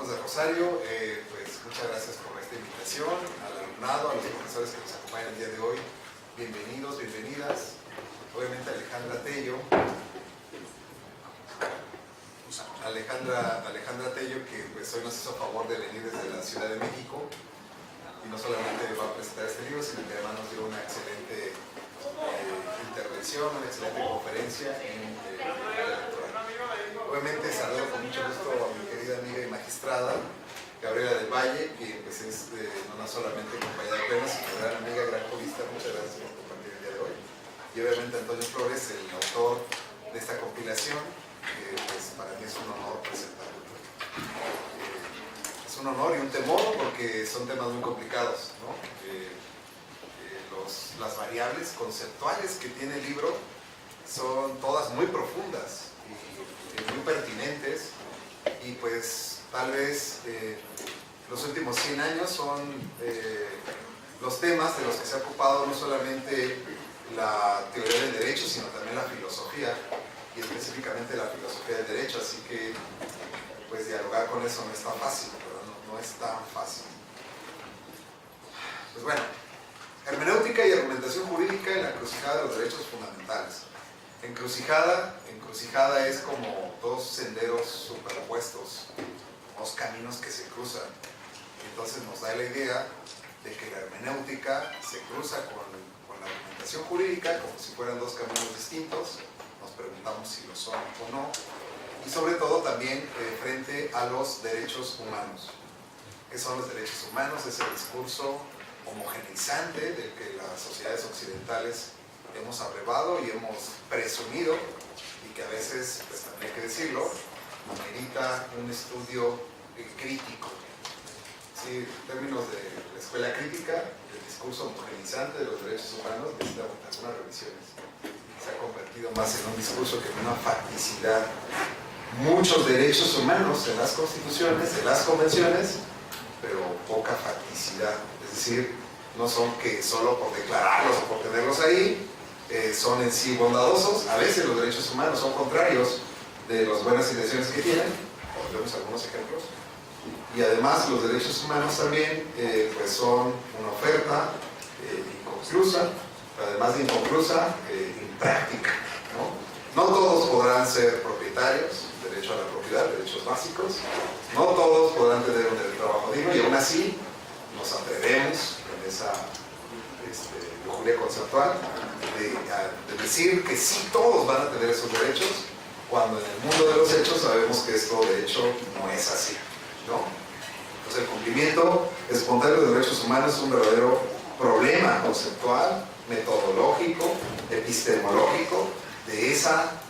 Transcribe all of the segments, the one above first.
alumnos de Rosario, pues muchas gracias por esta invitación, al alumnado, a los profesores que nos acompañan el día de hoy. Bienvenidos, bienvenidas. Obviamente Alejandra Tello, que pues hoy nos hizo favor de venir desde la Ciudad de México y no solamente va a presentar este libro, sino que además nos dio una excelente intervención, una excelente conferencia en obviamente saludo con mucho gusto a mi querida amiga y magistrada Gabriela del Valle, que pues es no solamente compañera de pleno, sino gran amiga, gran jurista. Muchas gracias por compartir el día de hoy. Y obviamente Antonio Flores, el autor de esta compilación, que pues para mí es un honor presentarlo. Es un honor y un temor porque son temas muy complicados, ¿no? Las variables conceptuales que tiene el libro son todas muy profundas y muy pertinentes, y pues tal vez los últimos 100 años son los temas de los que se ha ocupado no solamente la teoría del derecho, sino también la filosofía, y específicamente la filosofía del derecho, así que pues dialogar con eso no es tan fácil, ¿verdad? No es tan fácil. Pues bueno, hermenéutica y argumentación jurídica en la encrucijada de los derechos fundamentales. Encrucijada es como dos senderos superpuestos, dos caminos que se cruzan. Entonces nos da la idea de que la hermenéutica se cruza con la argumentación jurídica como si fueran dos caminos distintos. Nos preguntamos si lo son o no. Y sobre todo también frente a los derechos humanos. ¿Qué son los derechos humanos? Es el discurso homogeneizante del que las sociedades occidentales hemos abrevado y hemos presumido, y que a veces, pues también hay que decirlo, amerita un estudio crítico. Sí, en términos de la escuela crítica, el discurso homogeneizante de los derechos humanos necesita algunas revisiones. Se ha convertido más en un discurso que en una facticidad. Muchos derechos humanos en las constituciones, en las convenciones, pero poca facticidad. Es decir, no son que solo por declararlos o por tenerlos ahí, son en sí bondadosos. A veces los derechos humanos son contrarios de las buenas intenciones que tienen, como vemos algunos ejemplos, y además los derechos humanos también pues son una oferta inconclusa, pero además de inconclusa, impráctica, ¿no? No todos podrán ser propietarios, derecho a la propiedad, derechos básicos, no todos podrán tener un trabajo digno, y aún así nos atrevemos en esa lujuria conceptual de decir que sí todos van a tener esos derechos, cuando en el mundo de los hechos sabemos que esto de hecho no es así, ¿no? Entonces el cumplimiento espontáneo de derechos humanos es un verdadero problema conceptual, metodológico, epistemológico de esa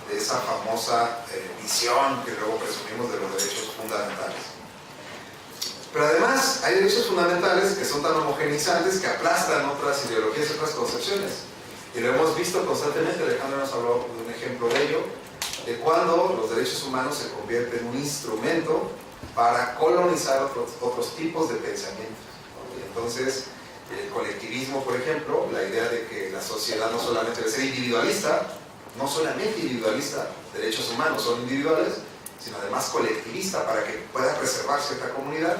famosa visión que luego presumimos de los derechos fundamentales. Pero además hay derechos fundamentales que son tan homogeneizantes que aplastan otras ideologías y otras concepciones. Y lo hemos visto constantemente. Alejandro nos habló de un ejemplo de ello, de cuando los derechos humanos se convierten en un instrumento para colonizar otros tipos de pensamientos. Entonces, el colectivismo, por ejemplo, la idea de que la sociedad no solamente debe ser individualista, no solamente individualista, derechos humanos son individuales, sino además colectivista para que pueda preservar cierta comunidad,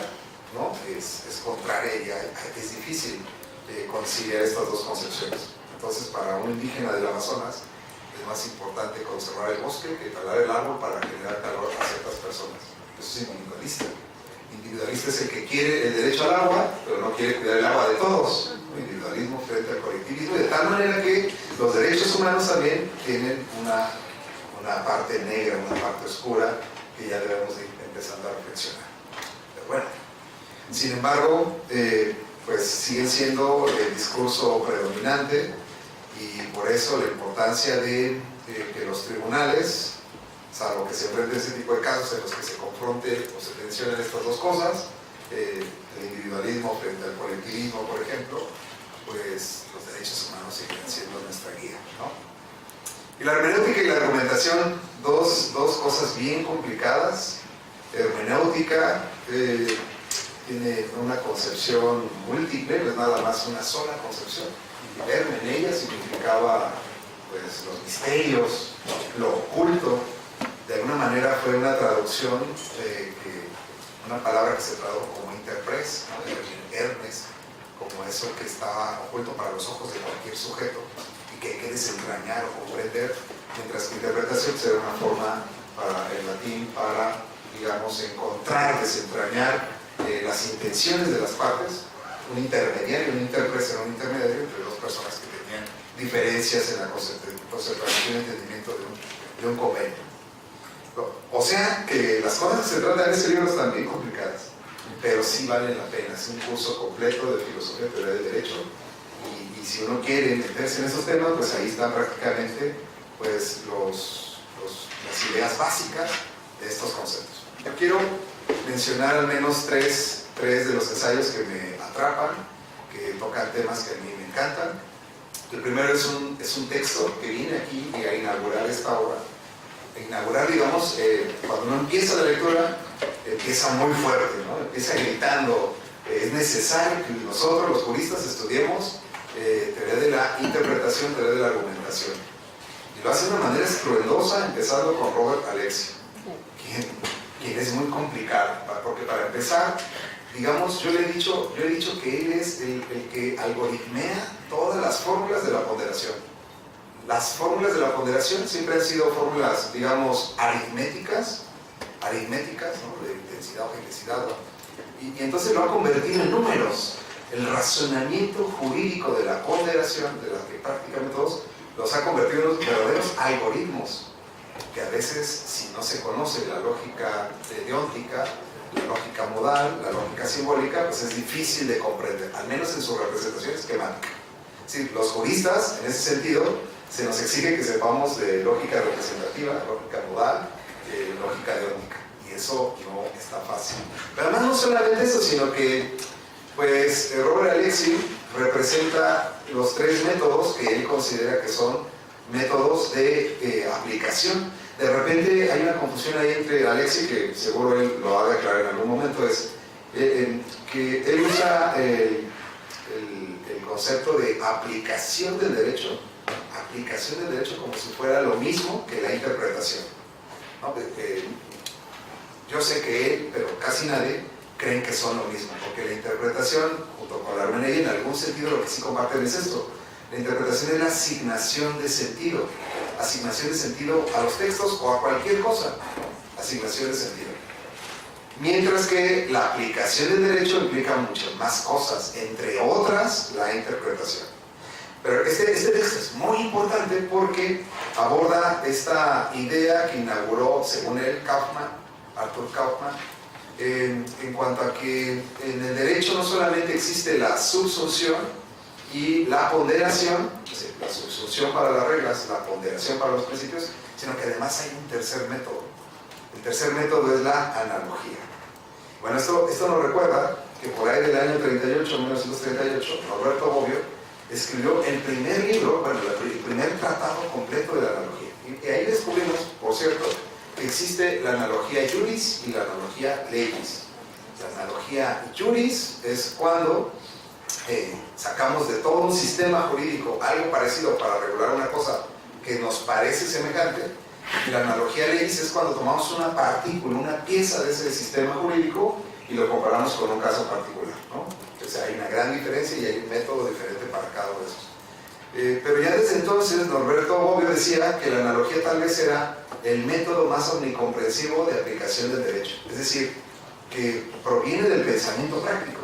¿no? Es contraria y es difícil conciliar estas dos concepciones. Entonces, para un indígena del Amazonas es más importante conservar el bosque que talar el árbol para generar calor a ciertas personas. Eso es individualista. Individualista es el que quiere el derecho al agua, pero no quiere cuidar el agua de todos. Individualismo frente al colectivismo, de tal manera que los derechos humanos también tienen una parte negra, una parte oscura, que ya debemos ir empezando a reflexionar. Pero bueno, sin embargo, pues siguen siendo el discurso predominante, y por eso la importancia de que los tribunales, salvo que se enfrenten ese tipo de casos en los que se confronte o se tensionen estas dos cosas, el individualismo frente al colectivismo, por ejemplo, pues los derechos humanos siguen siendo nuestra guía, ¿no? Y la hermenéutica y la argumentación, dos cosas bien complicadas. Hermenéutica tiene una concepción múltiple, no es nada más una sola concepción. Hermeneia significaba pues los misterios, lo oculto, de alguna manera fue una traducción, una palabra que se tradujo como interpres, ¿no? De Hermes, como eso que estaba oculto para los ojos de cualquier sujeto y que hay que desentrañar o comprender, mientras que interpretación será una forma en latín para, digamos, encontrar, desentrañar las intenciones de las partes. Un intermediario, un intérprete era un intermediario entre dos personas que tenían diferencias en la concentración y entendimiento de un convenio. O sea que las cosas que se tratan en ese libro están bien complicadas, pero sí valen la pena. Es un curso completo de filosofía y teoría del derecho, y si uno quiere meterse en esos temas, pues ahí están prácticamente pues, las ideas básicas de estos conceptos. Yo quiero mencionar al menos tres de los ensayos que me atrapan, que tocan temas que a mí me encantan. El primero es un texto que viene aquí a inaugurar esta obra. Inaugurar, digamos, cuando uno empieza la lectura, empieza muy fuerte, ¿no? Empieza gritando. Es necesario que nosotros, los juristas, estudiemos teoría de la interpretación, teoría de la argumentación. Y lo hace de una manera estruendosa, empezando con Robert Alexy, quien es muy complicado, porque para empezar, digamos, yo he dicho que él es el que algoritmea todas las fórmulas de la ponderación. Las fórmulas de la ponderación siempre han sido fórmulas, digamos, aritméticas, ¿no? De intensidad o intensidad, ¿no? Y entonces lo ha convertido en números. El razonamiento jurídico de la ponderación, de la que prácticamente todos, los ha convertido en los verdaderos algoritmos, que a veces, si no se conoce la lógica deóntica, la lógica modal, la lógica simbólica, pues es difícil de comprender, al menos en su representación esquemática. Sí, los juristas, en ese sentido, se nos exige que sepamos de lógica representativa, lógica modal, lógica deóntica, y eso no está fácil. Pero además no solamente eso, sino que pues Robert Alexy representa los tres métodos que él considera que son métodos de aplicación. De repente hay una confusión ahí entre Alexy, que seguro él lo ha de aclarar en algún momento, es que él usa el concepto de aplicación del derecho como si fuera lo mismo que la interpretación, ¿no? Yo sé que él, pero casi nadie, creen que son lo mismo, porque la interpretación, junto con la hermenéutica, en algún sentido lo que sí comparten es esto. La interpretación es la asignación de sentido a los textos o a cualquier cosa, asignación de sentido. Mientras que la aplicación del derecho implica muchas más cosas, entre otras la interpretación. Pero este texto es muy importante porque aborda esta idea que inauguró, según él, Arthur Kaufman, en cuanto a que en el derecho no solamente existe la subsunción y la ponderación, es decir, la subsunción para las reglas, la ponderación para los principios, sino que además hay un tercer método. El tercer método es la analogía. Bueno, esto nos recuerda que por ahí del año 1938, Norberto Bobbio escribió el primer libro, bueno, el primer tratado completo de la analogía. Y ahí descubrimos, por cierto, que existe la analogía juris y la analogía legis. La analogía juris es cuando sacamos de todo un sistema jurídico algo parecido para regular una cosa que nos parece semejante, y la analogía legis es cuando tomamos una partícula, una pieza de ese sistema jurídico y lo comparamos con un caso particular, ¿no? O sea, hay una gran diferencia y hay un método diferente para cada uno de esos. Pero ya desde entonces Norberto Bobbio decía que la analogía tal vez era el método más omnicomprensivo de aplicación del derecho, es decir, que proviene del pensamiento práctico.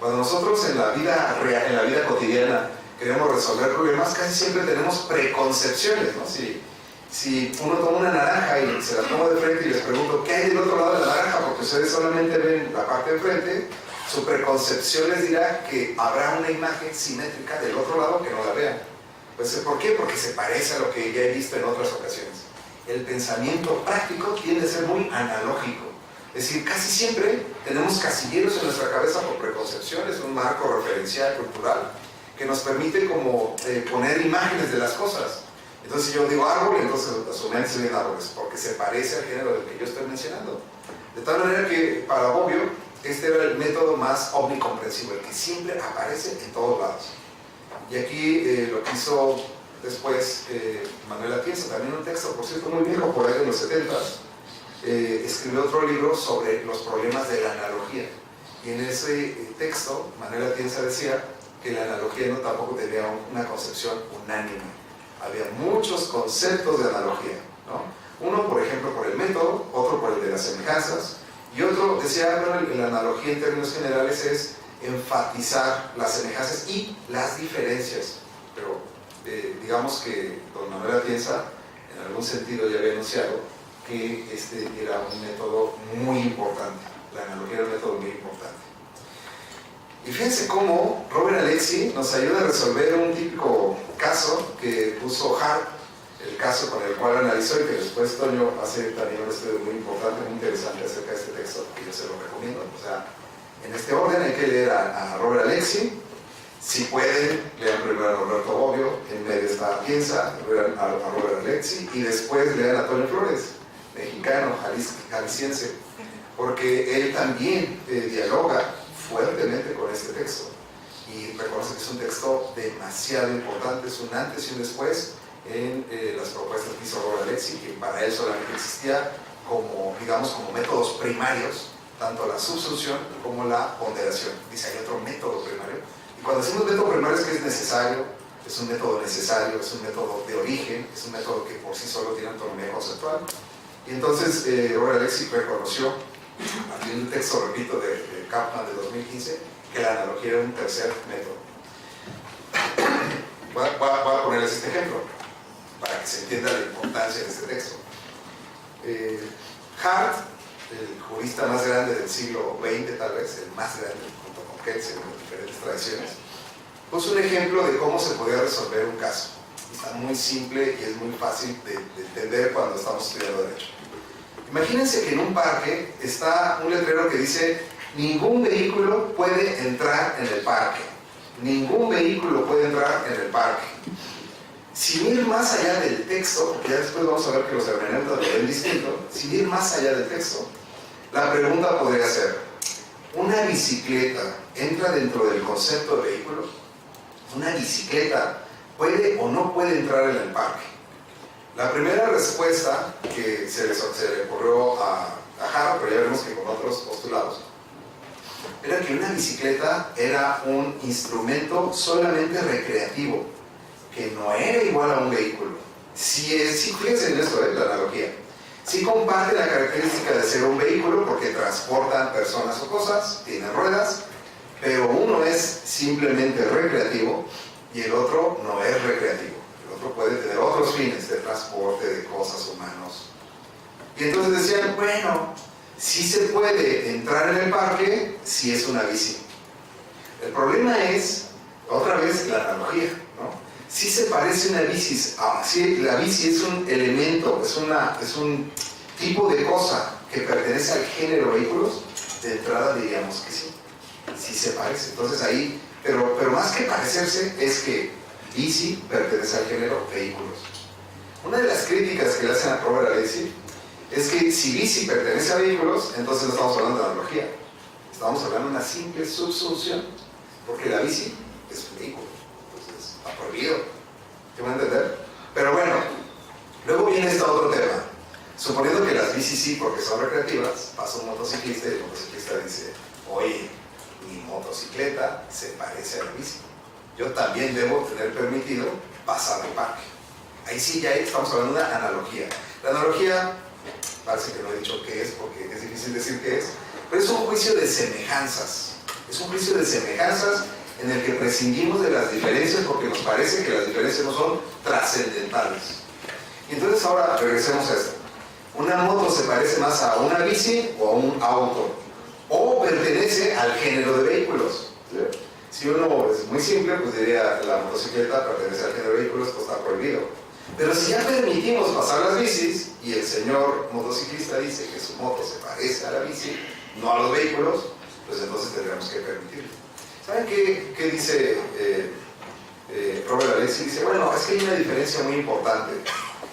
Cuando nosotros en la vida real, en la vida cotidiana, queremos resolver problemas, casi siempre tenemos preconcepciones, ¿no? Si uno toma una naranja y se la toma de frente y les pregunto ¿qué hay del otro lado de la naranja? Porque ustedes solamente ven la parte de frente, su preconcepción les dirá que habrá una imagen simétrica del otro lado que no la vean. Pues, ¿por qué? Porque se parece a lo que ya he visto en otras ocasiones. El pensamiento práctico tiende a ser muy analógico. Es decir, casi siempre tenemos casilleros en nuestra cabeza por preconcepciones, un marco referencial cultural que nos permite como poner imágenes de las cosas. Entonces yo digo árbol y entonces a su mente se ven árboles, porque se parece al género del que yo estoy mencionando. De tal manera que para Bobbio este era el método más omnicomprensivo, el que siempre aparece en todos lados. Y aquí lo que hizo después Manuel Atienza, también un texto, por cierto, muy viejo, por ahí de los 70s, escribió otro libro sobre los problemas de la analogía. Y en ese texto, Manuel Atienza decía que la analogía no tampoco tenía una concepción unánime. Había muchos conceptos de analogía, ¿no? Uno, por ejemplo, por el método, otro por el de las semejanzas, y otro decía, bueno, la analogía en términos generales es enfatizar las semejanzas y las diferencias. Pero digamos que don Manuel Atienza en algún sentido ya había anunciado que este era un método muy importante. La analogía era un método muy importante. Y fíjense cómo Robert Alexy nos ayuda a resolver un típico caso que puso Hart, el caso con el cual analizó y que después Toño hace también un estudio muy importante, muy interesante acerca de este texto, que yo se lo recomiendo. O sea, en este orden hay que leer a Robert Alexy. Si pueden, lean primero a Roberto Bobbio, en medio está Atienza, lean a Robert Alexy y después lean a Toño Flores, mexicano, jalisciense, porque él también dialoga fuertemente con este texto y reconoce que es un texto demasiado importante, es un antes y un después en las propuestas que hizo Robert Alexy, que para él solamente existía como, digamos, como métodos primarios, tanto la subsunción como la ponderación. Dice, hay otro método primario. Y cuando decimos método primario es que es necesario, es un método necesario, es un método de origen, es un método que por sí solo tiene autonomía conceptual. Y entonces Robert Alexy reconoció, aquí en un texto, repito, de Kaplan de 2015, que la analogía era un tercer método. Voy a ponerles este ejemplo, para que se entienda la importancia de este texto. Hart, el jurista más grande del siglo XX, tal vez, el más grande, junto con Keynes, según diferentes tradiciones, puso un ejemplo de cómo se podía resolver un caso. Está muy simple y es muy fácil de entender cuando estamos estudiando Derecho. Imagínense que en un parque está un letrero que dice: ningún vehículo puede entrar en el parque. Ningún vehículo puede entrar en el parque. Sin ir más allá del texto, porque ya después vamos a ver que los hermeneutas lo ven distinto, sin ir más allá del texto, la pregunta podría ser: ¿una bicicleta entra dentro del concepto de vehículo? ¿Una bicicleta puede o no puede entrar en el parque? La primera respuesta que se le ocurrió a Hart, pero ya vemos que con otros postulados, era que una bicicleta era un instrumento solamente recreativo, que no era igual a un vehículo. Fíjense en esto, la analogía. Sí comparte la característica de ser un vehículo porque transportan personas o cosas, tienen ruedas, pero uno es simplemente recreativo y el otro no es recreativo. El otro puede tener otros fines de transporte de cosas, humanos. Y entonces decían, bueno, sí se puede entrar en el parque si es una bici. El problema es, otra vez, la analogía, ¿no? Sí se parece una bici, sí, la bici es un elemento, es un tipo de cosa que pertenece al género vehículos. De entrada diríamos que sí, sí se parece. Entonces ahí, pero más que parecerse, es que bici pertenece al género vehículos. Una de las críticas que le hacen a Robert Alexy es que si bici pertenece a vehículos, entonces no estamos hablando de analogía, estamos hablando de una simple subsunción, porque la bici es un vehículo, entonces está prohibido. ¿Qué van a entender? Pero bueno, luego viene este otro tema. Suponiendo que las bicis sí, porque son recreativas, pasa un motociclista y el motociclista dice: oye, mi motocicleta se parece a la bici, yo también debo tener permitido pasar al parque. Ahí sí ya estamos hablando de una analogía. La analogía, parece que no he dicho qué es porque es difícil decir qué es, pero es un juicio de semejanzas. Es un juicio de semejanzas en el que prescindimos de las diferencias porque nos parece que las diferencias no son trascendentales. Y entonces ahora regresemos a esto. ¿Una moto se parece más a una bici o a un auto? ¿O pertenece al género de vehículos? ¿Sí? Si uno es muy simple, pues diría: la motocicleta pertenece al género de vehículos, pues está prohibido. Pero si ya permitimos pasar las bicis y el señor motociclista dice que su moto se parece a la bici, no a los vehículos, pues entonces tendremos que permitirlo. ¿Saben qué dice Robert Alexy? Dice: bueno, es que hay una diferencia muy importante.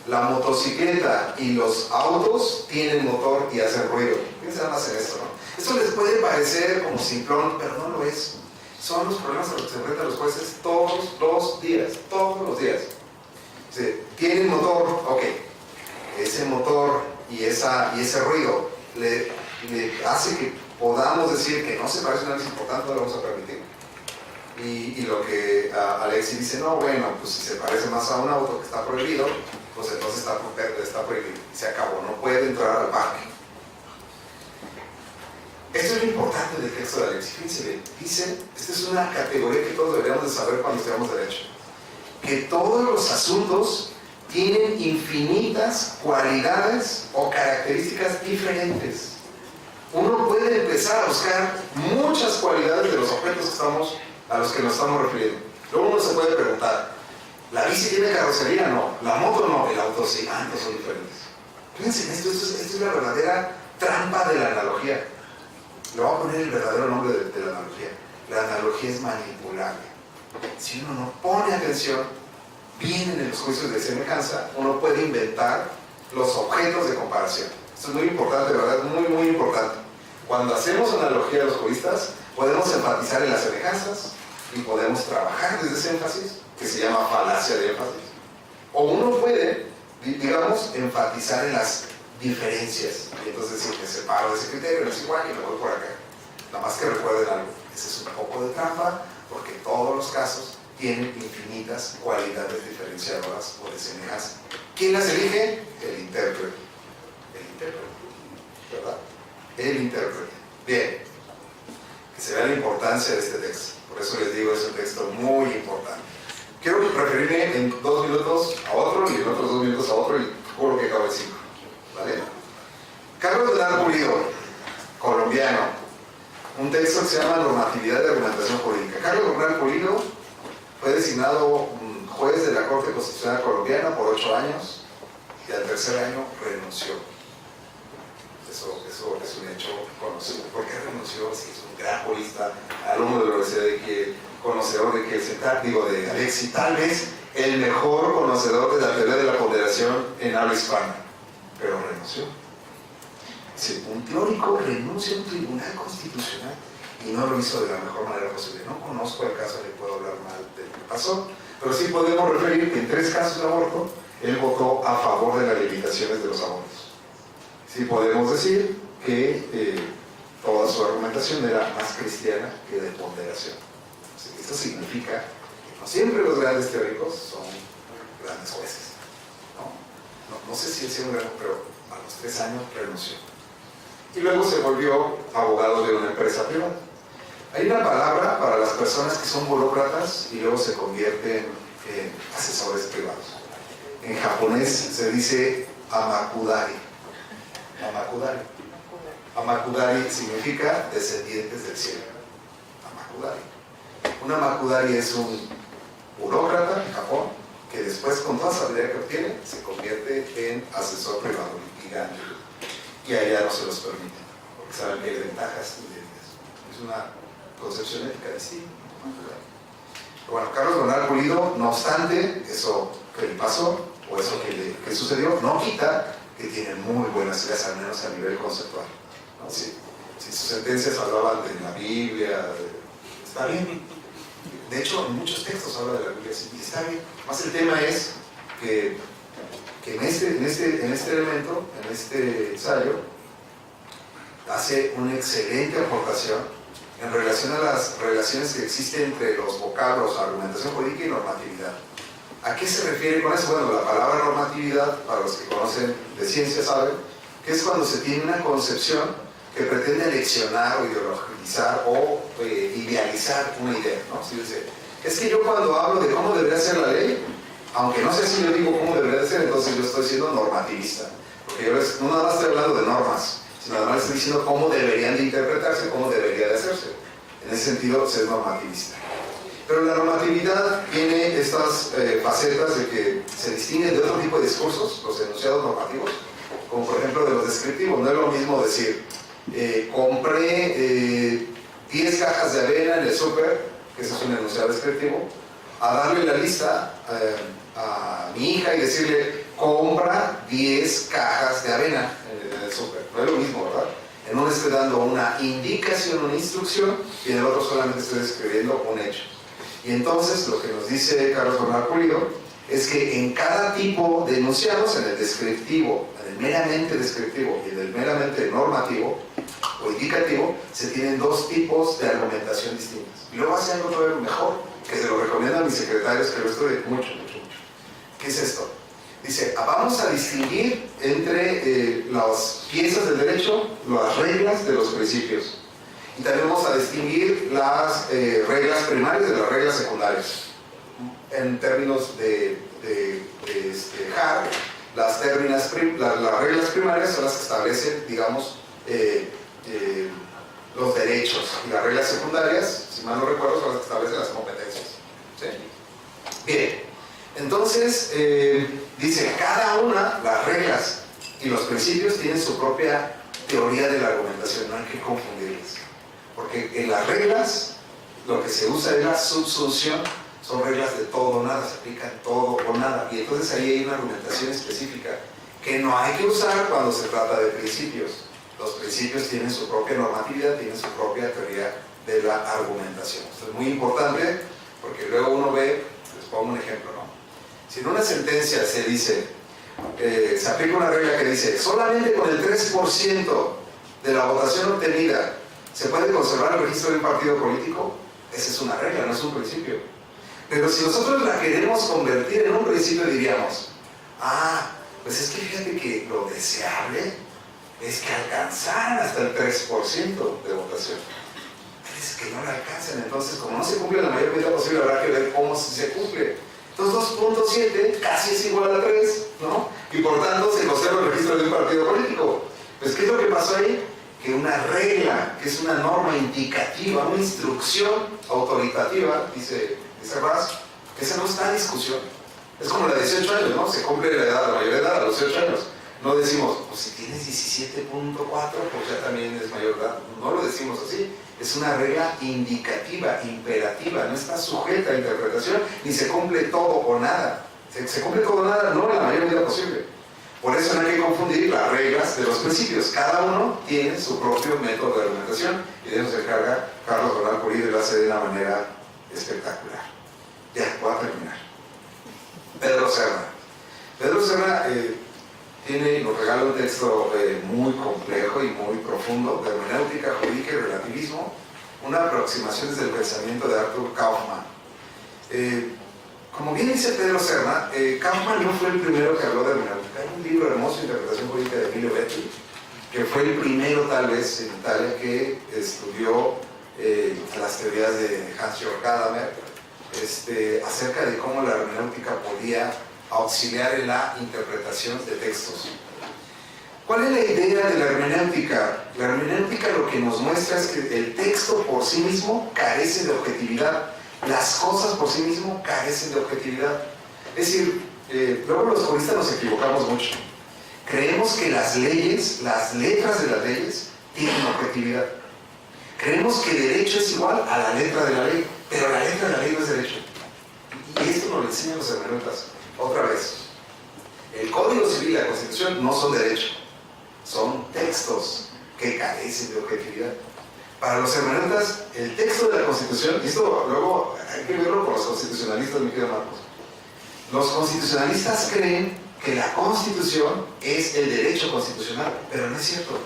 La motocicleta y los autos tienen motor y hacen ruido. Piensen más en esto, ¿no? Esto les puede parecer como simplón, pero no lo es. Son los problemas a los que se enfrentan los jueces todos los días, todos los días. Tienen motor, ok. Ese motor y ese ruido le hace que podamos decir que no se parece a un análisis, por tanto no lo vamos a permitir. Y lo que Alexis dice, no, bueno, pues si se parece más a un auto que está prohibido, pues entonces está prohibido, se acabó, no puede entrar al parque. Esto es lo importante del texto de Alexis. Fíjense, dice, esta es una categoría que todos deberíamos de saber cuando estudiamos derecho, que todos los asuntos tienen infinitas cualidades o características diferentes. Uno puede empezar a buscar muchas cualidades de los objetos a los que nos estamos refiriendo. Luego uno se puede preguntar, ¿la bici tiene carrocería? No. ¿La moto? No. ¿El auto sí? Ah, no, son diferentes. Fíjense en esto es la verdadera trampa de la analogía. Le voy a poner el verdadero nombre de la analogía. La analogía es manipulable. Si uno no pone atención bien en los juicios de semejanza, uno puede inventar los objetos de comparación. Esto es muy importante, ¿verdad? Muy, muy importante. Cuando hacemos analogía a los juristas, podemos enfatizar en las semejanzas y podemos trabajar desde ese énfasis, que se llama falacia de énfasis. O uno puede, digamos, enfatizar en las diferencias. Y entonces decir, me separo de ese criterio, no es igual y me voy por acá. Nada más que recuerden algo, ese es un poco de trampa, porque todos los casos tienen infinitas cualidades diferenciadoras o de semejanza. ¿Quién las elige? El intérprete. El intérprete, ¿verdad? El intérprete. Bien, que se vea la importancia de este texto. Por eso les digo, es un texto muy importante. Quiero referirme en 2 minutos a otro y en otros 2 minutos a otro y juro que acabo en 5. ¿Vale? Carlos Bernal Pulido, colombiano. Un texto que se llama Normatividad de Argumentación Jurídica. Carlos Bernal Pulido fue designado juez de la Corte Constitucional Colombiana por 8 años y al tercer año renunció. Eso es un hecho conocido. ¿Por qué renunció? Si es un gran jurista, alumno de la Universidad de Kiel, conocedor de Kiel, de Alexis, tal vez el mejor conocedor de la teoría de la ponderación en habla hispana, pero renunció. Si un teórico renuncia a un tribunal constitucional y no lo hizo de la mejor manera posible. No conozco el caso, le puedo hablar mal de lo que pasó, pero sí podemos referir que en 3 casos de aborto él votó a favor de las limitaciones de los abortos. Sí podemos decir que toda su argumentación era más cristiana que de ponderación. Esto significa que no siempre los grandes teóricos son grandes jueces. No sé si él sea un gran, pero a los 3 años renunció. Y luego se volvió abogado de una empresa privada. Hay una palabra para las personas que son burócratas y luego se convierten en asesores privados. En japonés se dice amakudari. Amakudari. Amakudari significa descendientes del cielo. Amakudari. Un amakudari es un burócrata en Japón que después, con toda la sabiduría que obtiene, se convierte en asesor privado, litigante. Y allá no se los permite, porque saben que hay ventajas y débiles. Es una concepción ética distinta. Bueno, Carlos Bernal Pulido, no obstante, eso que le pasó, o eso que sucedió, no quita que tiene muy buenas ideas, al menos a nivel conceptual. ¿No? Si sus sentencias hablaban de la Biblia, está bien. De hecho, en muchos textos habla de la Biblia, sí, está bien. Más el tema es que en este elemento, en este ensayo, hace una excelente aportación en relación a las relaciones que existen entre los vocablos argumentación jurídica y normatividad. ¿A qué se refiere con eso? Bueno, la palabra normatividad, para los que conocen de ciencia saben, que es cuando se tiene una concepción que pretende leccionar o ideologizar o idealizar una idea, ¿no? Si dice, es que yo cuando hablo de cómo debería ser la ley, aunque no sé si yo digo cómo debería de ser, entonces yo estoy siendo normativista. Porque yo no nada más estoy hablando de normas, sino además estoy diciendo cómo deberían de interpretarse, cómo debería de hacerse. En ese sentido, ser normativista. Pero la normatividad tiene estas facetas de que se distinguen de otro tipo de discursos, los enunciados normativos, como por ejemplo de los descriptivos. No es lo mismo decir, compré 10 cajas de avena en el súper, que eso es un enunciado descriptivo, a darle la lista a mi hija y decirle, compra 10 cajas de avena en el súper. No es lo mismo, ¿verdad? En uno estoy dando una indicación, una instrucción, y en el otro solamente estoy describiendo un hecho. Y entonces lo que nos dice Carlos Bernal Pulido es que en cada tipo de enunciados, en el descriptivo, en el meramente descriptivo y en el meramente normativo o indicativo, se tienen dos tipos de argumentación distintas. Y luego hace algo todavía mejor, que se lo recomiendo a mis secretarios, que lo estudié mucho. ¿Qué es esto? Dice, vamos a distinguir entre las piezas del derecho, las reglas de los principios. Y también vamos a distinguir las reglas primarias de las reglas secundarias. En términos de Hart, las reglas primarias son las que establecen, digamos, los derechos. Y las reglas secundarias, si mal no recuerdo, son las que establecen las competencias. ¿Sí? Bien, entonces, dice, cada una, las reglas y los principios tienen su propia teoría de la argumentación, no hay que confundirlas. Porque en las reglas, lo que se usa es la subsunción, son reglas de todo o nada, se aplican todo o nada. Y entonces ahí hay una argumentación específica que no hay que usar cuando se trata de principios. Los principios tienen su propia normatividad, tienen su propia teoría de la argumentación. Esto es muy importante porque luego uno ve, les pongo un ejemplo, ¿no? Si en una sentencia se dice, se aplica una regla que dice, solamente con el 3% de la votación obtenida se puede conservar el registro de un partido político, esa es una regla, no es un principio. Pero si nosotros la queremos convertir en un principio, diríamos, pues es que fíjate que lo deseable es que alcanzaran hasta el 3% de votación. Es que no la alcanzan, entonces como no se cumple la mayor medida posible, habrá que ver cómo se cumple. Entonces 2.7 casi es igual a 3, ¿no? Y por tanto se conserva el registro de un partido político. Pues ¿qué es lo que pasó ahí? Que una regla, que es una norma indicativa, una instrucción autoritativa, dice Raz, esa no está en discusión. Es como la de 18 años, ¿no? Se cumple la edad, la mayor edad, a los 18 años. No decimos, pues si tienes 17.4, pues ya también es mayor edad. No lo decimos así. Es una regla indicativa, imperativa, no está sujeta a interpretación, ni se cumple todo o nada. Se cumple todo o nada, no en la mayor medida posible. Por eso no hay que confundir las reglas de los principios. Cada uno tiene su propio método de argumentación y de eso se encarga Carlos Bernal Pulido y lo hace de una manera espectacular. Ya, voy a terminar. Pedro Serna. Pedro Serna nos regala un texto muy complejo y muy profundo de hermenéutica, jurídica y relativismo, una aproximación desde el pensamiento de Arthur Kaufmann. Como bien dice Pedro Serna, Kaufmann no fue el primero que habló de hermenéutica. Hay un libro hermoso, Interpretación Jurídica, de Emilio Betti, que fue el primero tal vez en Italia que estudió las teorías de Hans-Georg Gadamer acerca de cómo la hermenéutica podía auxiliar en la interpretación de textos. ¿Cuál es la idea de la hermenéutica? La hermenéutica lo que nos muestra es que el texto por sí mismo carece de objetividad. Las cosas por sí mismo carecen de objetividad. Es decir, luego los juristas nos equivocamos mucho. Creemos que las leyes, las letras de las leyes, tienen objetividad. Creemos que derecho es igual a la letra de la ley, pero la letra de la ley no es derecho. Y esto nos lo enseñan los hermeneutas. Otra vez, el Código Civil y la Constitución no son derecho, son textos que carecen de objetividad. Para los hermeneutas, el texto de la Constitución, y esto luego hay que verlo por los constitucionalistas, mi querido Marcos. Los constitucionalistas creen que la Constitución es el derecho constitucional, pero no es cierto.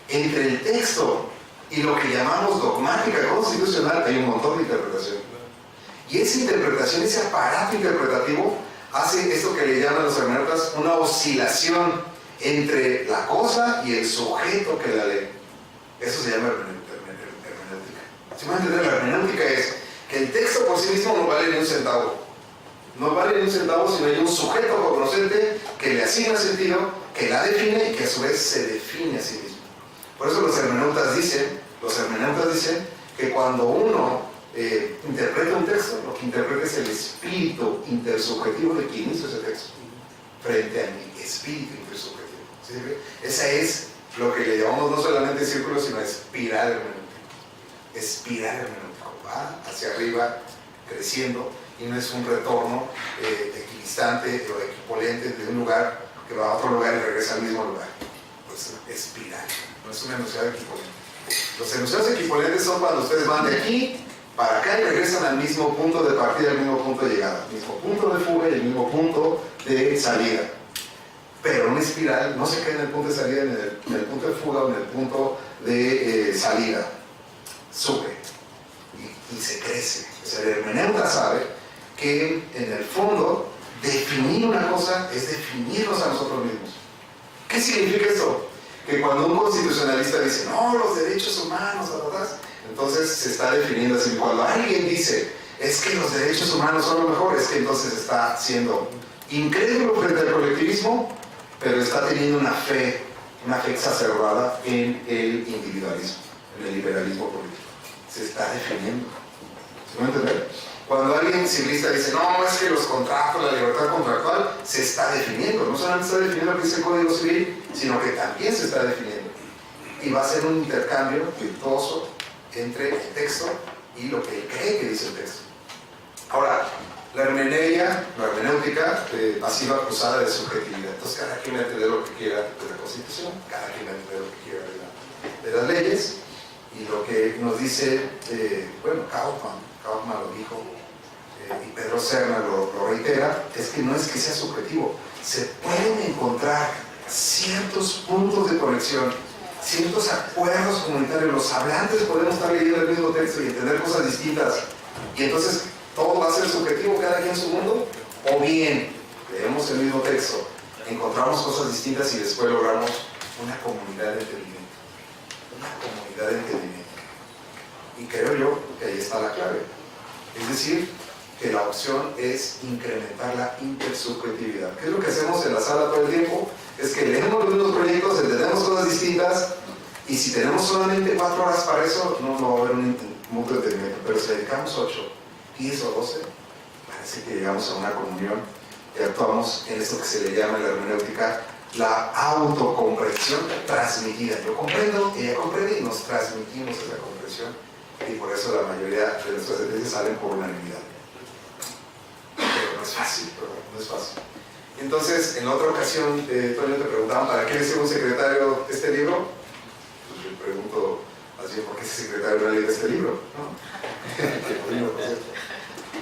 Entre el texto y lo que llamamos dogmática constitucional hay un montón de interpretación. Y esa interpretación, ese aparato interpretativo, hace esto que le llaman los hermeneutas una oscilación entre la cosa y el sujeto que la lee. Eso se llama hermenéutica. Si me van a entender, la hermenéutica es que el texto por sí mismo no vale ni un centavo. No vale ni un centavo si no hay un sujeto cognoscente que le asigna sentido, que la define y que a su vez se define a sí mismo. Por eso los hermeneutas dicen que cuando uno interpreta un texto, lo que interpreta es el espíritu intersubjetivo de quien hizo ese texto frente a mi espíritu intersubjetivo. ¿Sí? Esa es lo que le llamamos no solamente círculo, sino espiral hermenéutica. Espiral hermenéutico, va hacia arriba, creciendo, y no es un retorno equidistante o equipolente de un lugar que va a otro lugar y regresa al mismo lugar. Pues espiral, no es un enunciado equipolente. Los enunciados equipolentes son cuando ustedes van de aquí para acá y regresan al mismo punto de partida, al mismo punto de llegada, el mismo punto de fuga y el mismo punto de salida. Pero una espiral no se queda en el punto de salida, en el punto de fuga o en el punto de salida. Sube y se crece. O sea, el hermeneuta sabe que en el fondo definir una cosa es definirnos a nosotros mismos. ¿Qué significa esto? Que cuando un constitucionalista dice, no, los derechos humanos, entonces se está definiendo así. Cuando alguien dice, es que los derechos humanos son lo mejor, es que entonces está siendo incrédulo frente al colectivismo, pero está teniendo una fe exacerbada en el individualismo, en el liberalismo político. Se está definiendo. ¿Se puede entender? Cuando alguien civilista dice, no, es que los contratos, la libertad contractual, se está definiendo. No solamente está definiendo lo que dice el Código Civil, sino que también se está definiendo. Y va a ser un intercambio virtuoso entre el texto y lo que él cree que dice el texto. Ahora, la hermenéutica ha sido acusada de subjetividad. Entonces, cada quien va a entender lo que quiera de la Constitución, cada quien va a entender lo que quiera de las leyes. Y lo que nos dice, Kaufman lo dijo, y Pedro Serna lo reitera, es que no es que sea subjetivo, se pueden encontrar ciertos puntos de conexión, ciertos acuerdos comunitarios. Los hablantes podemos estar leyendo el mismo texto y entender cosas distintas, y entonces todo va a ser subjetivo, cada quien en su mundo, o bien leemos el mismo texto, encontramos cosas distintas y después logramos una comunidad de entendimiento. Y creo yo que ahí está la clave. Es decir, que la opción es incrementar la intersubjetividad. ¿Qué es lo que hacemos en la sala todo el tiempo? Es que leemos los mismos proyectos, entendemos cosas distintas, y si tenemos solamente 4 horas para eso, no va a haber un mutuo entendimiento. Pero si dedicamos 8, 10 o 12, parece que llegamos a una comunión y actuamos en esto que se le llama en la hermenéutica la autocomprensión transmitida. Yo comprendo, ella comprende y nos transmitimos esa comprensión, y por eso la mayoría de nuestras sentencias salen por unanimidad. Pero no es fácil, no es fácil. Entonces, en la otra ocasión, Toño, te preguntaban ¿para qué le hizo un secretario este libro? Pues yo pregunto así, ¿por qué ese secretario no ha leído este libro? ¿No?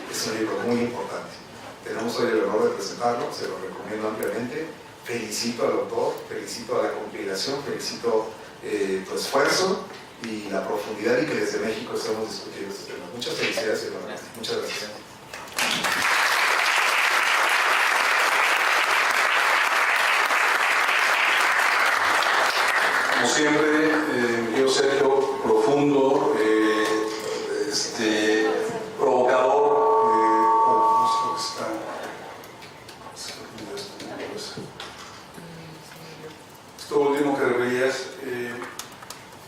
Es un libro muy importante. Tenemos hoy el honor de presentarlo, se lo recomiendo ampliamente. Felicito al autor, felicito a la compilación, felicito tu esfuerzo y la profundidad, y que desde México estamos discutiendo este tema. Muchas felicidades, señor. Muchas gracias. Como siempre, yo Sergio, profundo, provocador. Esto último que referías,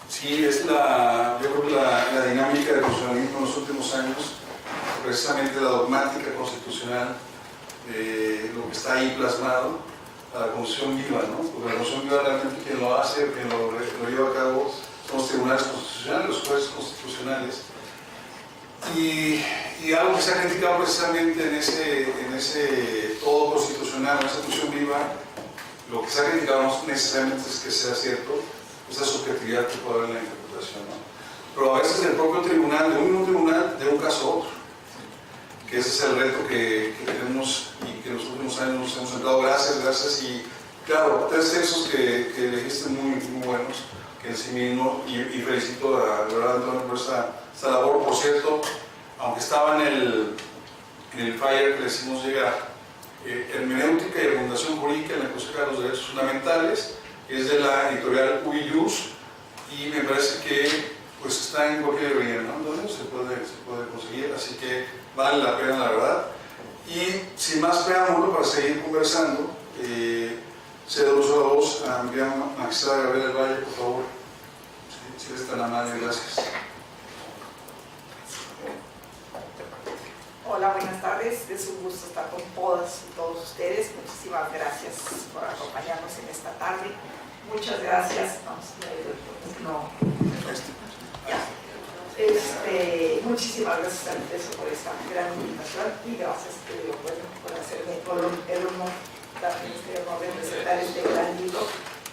sí, es yo creo que la dinámica del funcionamiento en los últimos años, precisamente la dogmática constitucional, lo que está ahí plasmado, la Constitución viva, ¿no? Porque la Constitución viva realmente quien lo hace, quien lo lleva a cabo, son los tribunales constitucionales, los jueces constitucionales. Y algo que se ha criticado precisamente en ese todo constitucional, en esa Constitución viva, lo que se ha criticado no necesariamente es que sea cierto, esa subjetividad que puede haber en la interpretación, ¿no? Pero a veces el propio tribunal, de un mismo tribunal, de un caso a otro. Que ese es el reto que tenemos y que en los últimos años nos hemos centrado. Gracias, y claro, 3 textos que elegiste muy buenos, que en sí mismo, y felicito a Antonio por esta labor. Por cierto, aunque estaba en el flyer que le hicimos llegar, hermenéutica y argumentación jurídica en la Consejería de los Derechos Fundamentales, es de la editorial UIUS, y me parece que pues está en cualquier librería, ¿no? Entonces se puede conseguir, así que vale la pena, la verdad. Y sin más preámbulo, para seguir conversando, cedo el uso de la voz a mi magistrada Gabriela del Valle, por favor. Si eres tan amable, gracias. Hola, buenas tardes. Es un gusto estar con todas y todos ustedes. Muchísimas gracias por acompañarnos en esta tarde. Muchas gracias. Muchísimas gracias al Congreso por esta gran invitación, y gracias por hacerme el honor de presentar este gran libro,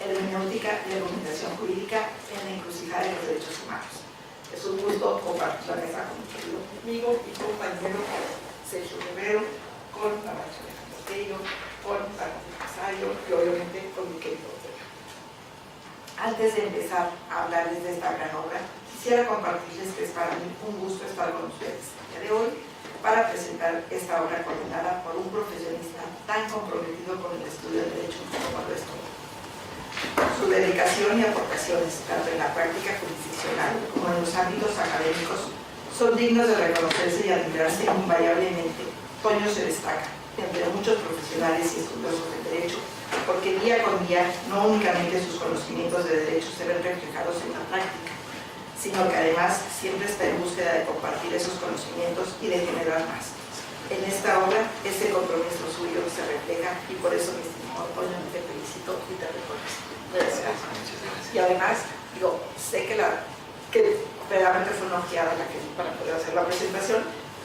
Hermenéutica y Argumentación Jurídica en la Encrucijada de los Derechos Humanos. Es un gusto gusto compartir la mesa con mi querido amigo y compañero Sergio Rivero, con la maestra Alejandra Tello, con Ana Rosario y obviamente con mi querido Pedro. Antes de empezar a hablarles de esta gran obra, quisiera compartirles que es para mí un gusto estar con ustedes el día de hoy para presentar esta obra coordinada por un profesionista tan comprometido con el estudio del derecho como lo es todo. Su dedicación y aportaciones, tanto en la práctica jurisdiccional como en los ámbitos académicos, son dignos de reconocerse y admirarse invariablemente. Toño se destaca entre muchos profesionales y estudiosos del derecho, porque día con día no únicamente sus conocimientos de derecho se ven reflejados en la práctica, sino que además siempre está en búsqueda de compartir esos conocimientos y de generar más. En esta obra, este compromiso suyo se refleja y por eso, mi estimado Toño, te felicito y te reconozco. Y además, digo, sé que realmente fue una ojeada la que para poder hacer la presentación,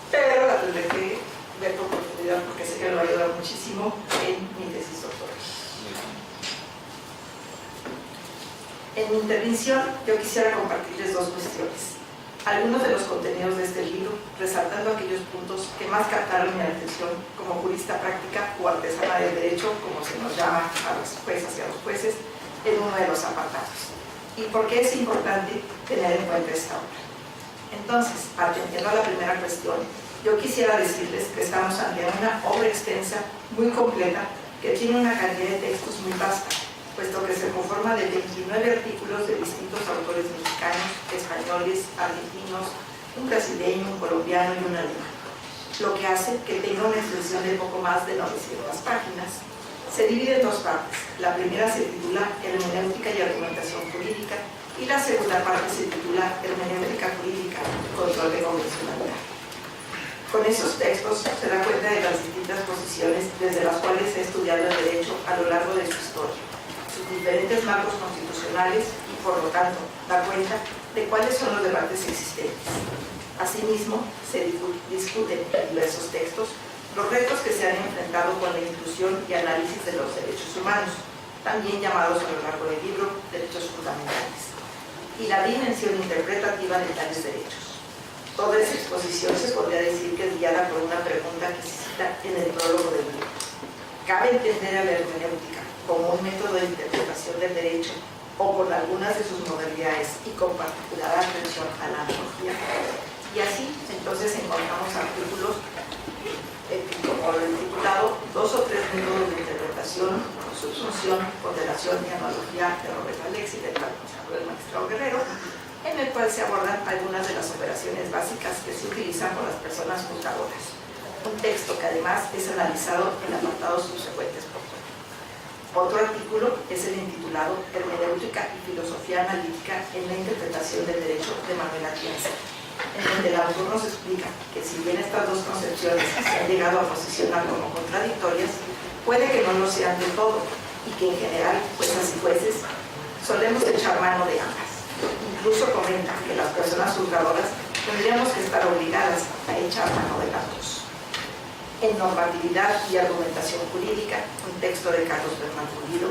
pero la tendré que ver con profundidad porque sé que me va a ayudar muchísimo en mi tesis doctoral. En mi intervención, yo quisiera compartirles dos cuestiones. Algunos de los contenidos de este libro, resaltando aquellos puntos que más captaron mi atención como jurista práctica o artesana del derecho, como se nos llama a las juezas y a los jueces, en uno de los apartados. ¿Y por qué es importante tener en cuenta esta obra? Entonces, atendiendo a la primera cuestión, yo quisiera decirles que estamos ante una obra extensa, muy completa, que tiene una cantidad de textos muy vasta, puesto que se conforma de 29 artículos de distintos autores mexicanos, españoles, argentinos, un brasileño, un colombiano y un alemán, lo que hace que tenga una extensión de poco más de 900 páginas. Se divide en dos partes. La primera se titula Hermenéutica y Argumentación Jurídica y la segunda parte se titula Hermenéutica Jurídica, Control de Convencionalidad. Con esos textos se da cuenta de las distintas posiciones desde las cuales se ha estudiado el derecho a lo largo de su historia, sus diferentes marcos constitucionales y, por lo tanto, da cuenta de cuáles son los debates existentes. Asimismo, se discuten en diversos textos los retos que se han enfrentado con la inclusión y análisis de los derechos humanos, también llamados a lo largo del libro derechos fundamentales, y la dimensión interpretativa de tales derechos. Toda esa exposición se podría decir que es guiada por una pregunta que se cita en el prólogo del libro. ¿Cabe entender a la hermenéutica como un método de interpretación del derecho o con algunas de sus modalidades y con particular atención a la analogía? Y así, entonces, encontramos artículos como el titulado Dos o tres métodos de interpretación, subsunción, ponderación y analogía de Roberto Alexi, del magistrado Guerrero, en el cual se abordan algunas de las operaciones básicas que se utilizan por las personas juzgadoras. Un texto que además es analizado en apartados subsecuentes por todo. Otro artículo es el intitulado Hermenéutica y Filosofía Analítica en la Interpretación del Derecho de Manuel Atienza, en donde el autor nos explica que si bien estas dos concepciones se han llegado a posicionar como contradictorias, puede que no lo sean del todo y que en general, juezas y jueces, solemos echar mano de ambas. Incluso comenta que las personas juzgadoras tendríamos que estar obligadas a echar mano de las dos. En Normatividad y Argumentación Jurídica, un texto de Carlos Bernal Pulido,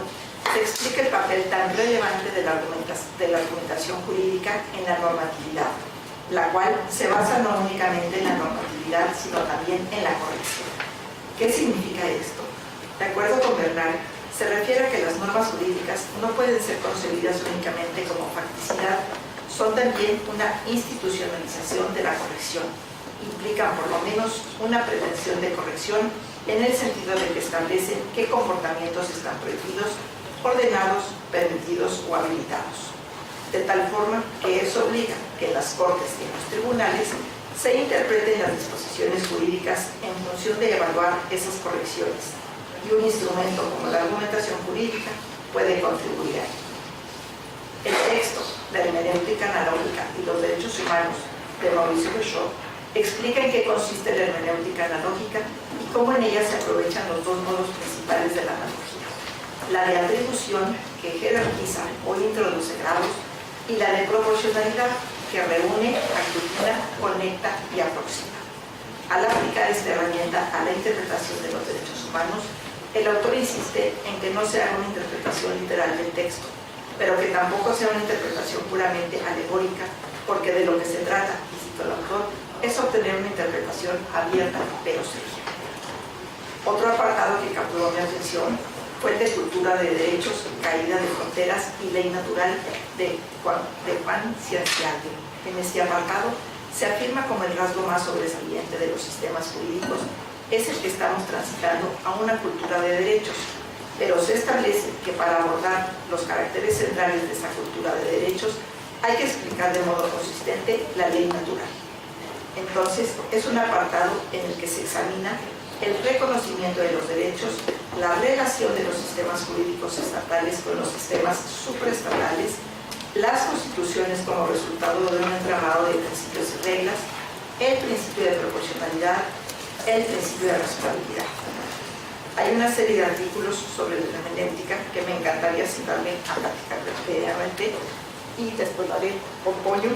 se explica el papel tan relevante de la argumentación jurídica en la normatividad, la cual se basa no únicamente en la normatividad, sino también en la corrección. ¿Qué significa esto? De acuerdo con Bernal, se refiere a que las normas jurídicas no pueden ser concebidas únicamente como facticidad, son también una institucionalización de la corrección. Implican por lo menos una pretensión de corrección en el sentido de que establecen qué comportamientos están prohibidos, ordenados, permitidos o habilitados. De tal forma que eso obliga que en las cortes y en los tribunales se interpreten las disposiciones jurídicas en función de evaluar esas correcciones, y un instrumento como la argumentación jurídica puede contribuir a ello. El texto, la hermenéutica analógica y los derechos humanos de Mauricio Bechot explica en qué consiste la hermenéutica analógica y cómo en ella se aprovechan los dos modos principales de la analogía: la de atribución, que jerarquiza o introduce grados, y la de proporcionalidad, que reúne, aglutina, conecta y aproxima. Al aplicar esta herramienta a la interpretación de los derechos humanos, el autor insiste en que no sea una interpretación literal del texto, pero que tampoco sea una interpretación puramente alegórica porque de lo que se trata, y cito al autor, es obtener una interpretación abierta pero seria. Otro apartado que capturó mi atención fue el de cultura de derechos, caída de fronteras y ley natural de Juan Ciancialde. En este apartado se afirma como el rasgo más sobresaliente de los sistemas jurídicos es el que estamos transitando a una cultura de derechos, pero se establece que para abordar los caracteres centrales de esa cultura de derechos hay que explicar de modo consistente la ley natural. Entonces, es un apartado en el que se examina el reconocimiento de los derechos, la relación de los sistemas jurídicos estatales con los sistemas supraestatales, las constituciones como resultado de un entramado de principios y reglas, el principio de proporcionalidad, el principio de razonabilidad. Hay una serie de artículos sobre la hermenéutica que me encantaría sentarme a platicar brevemente y después daré apoyo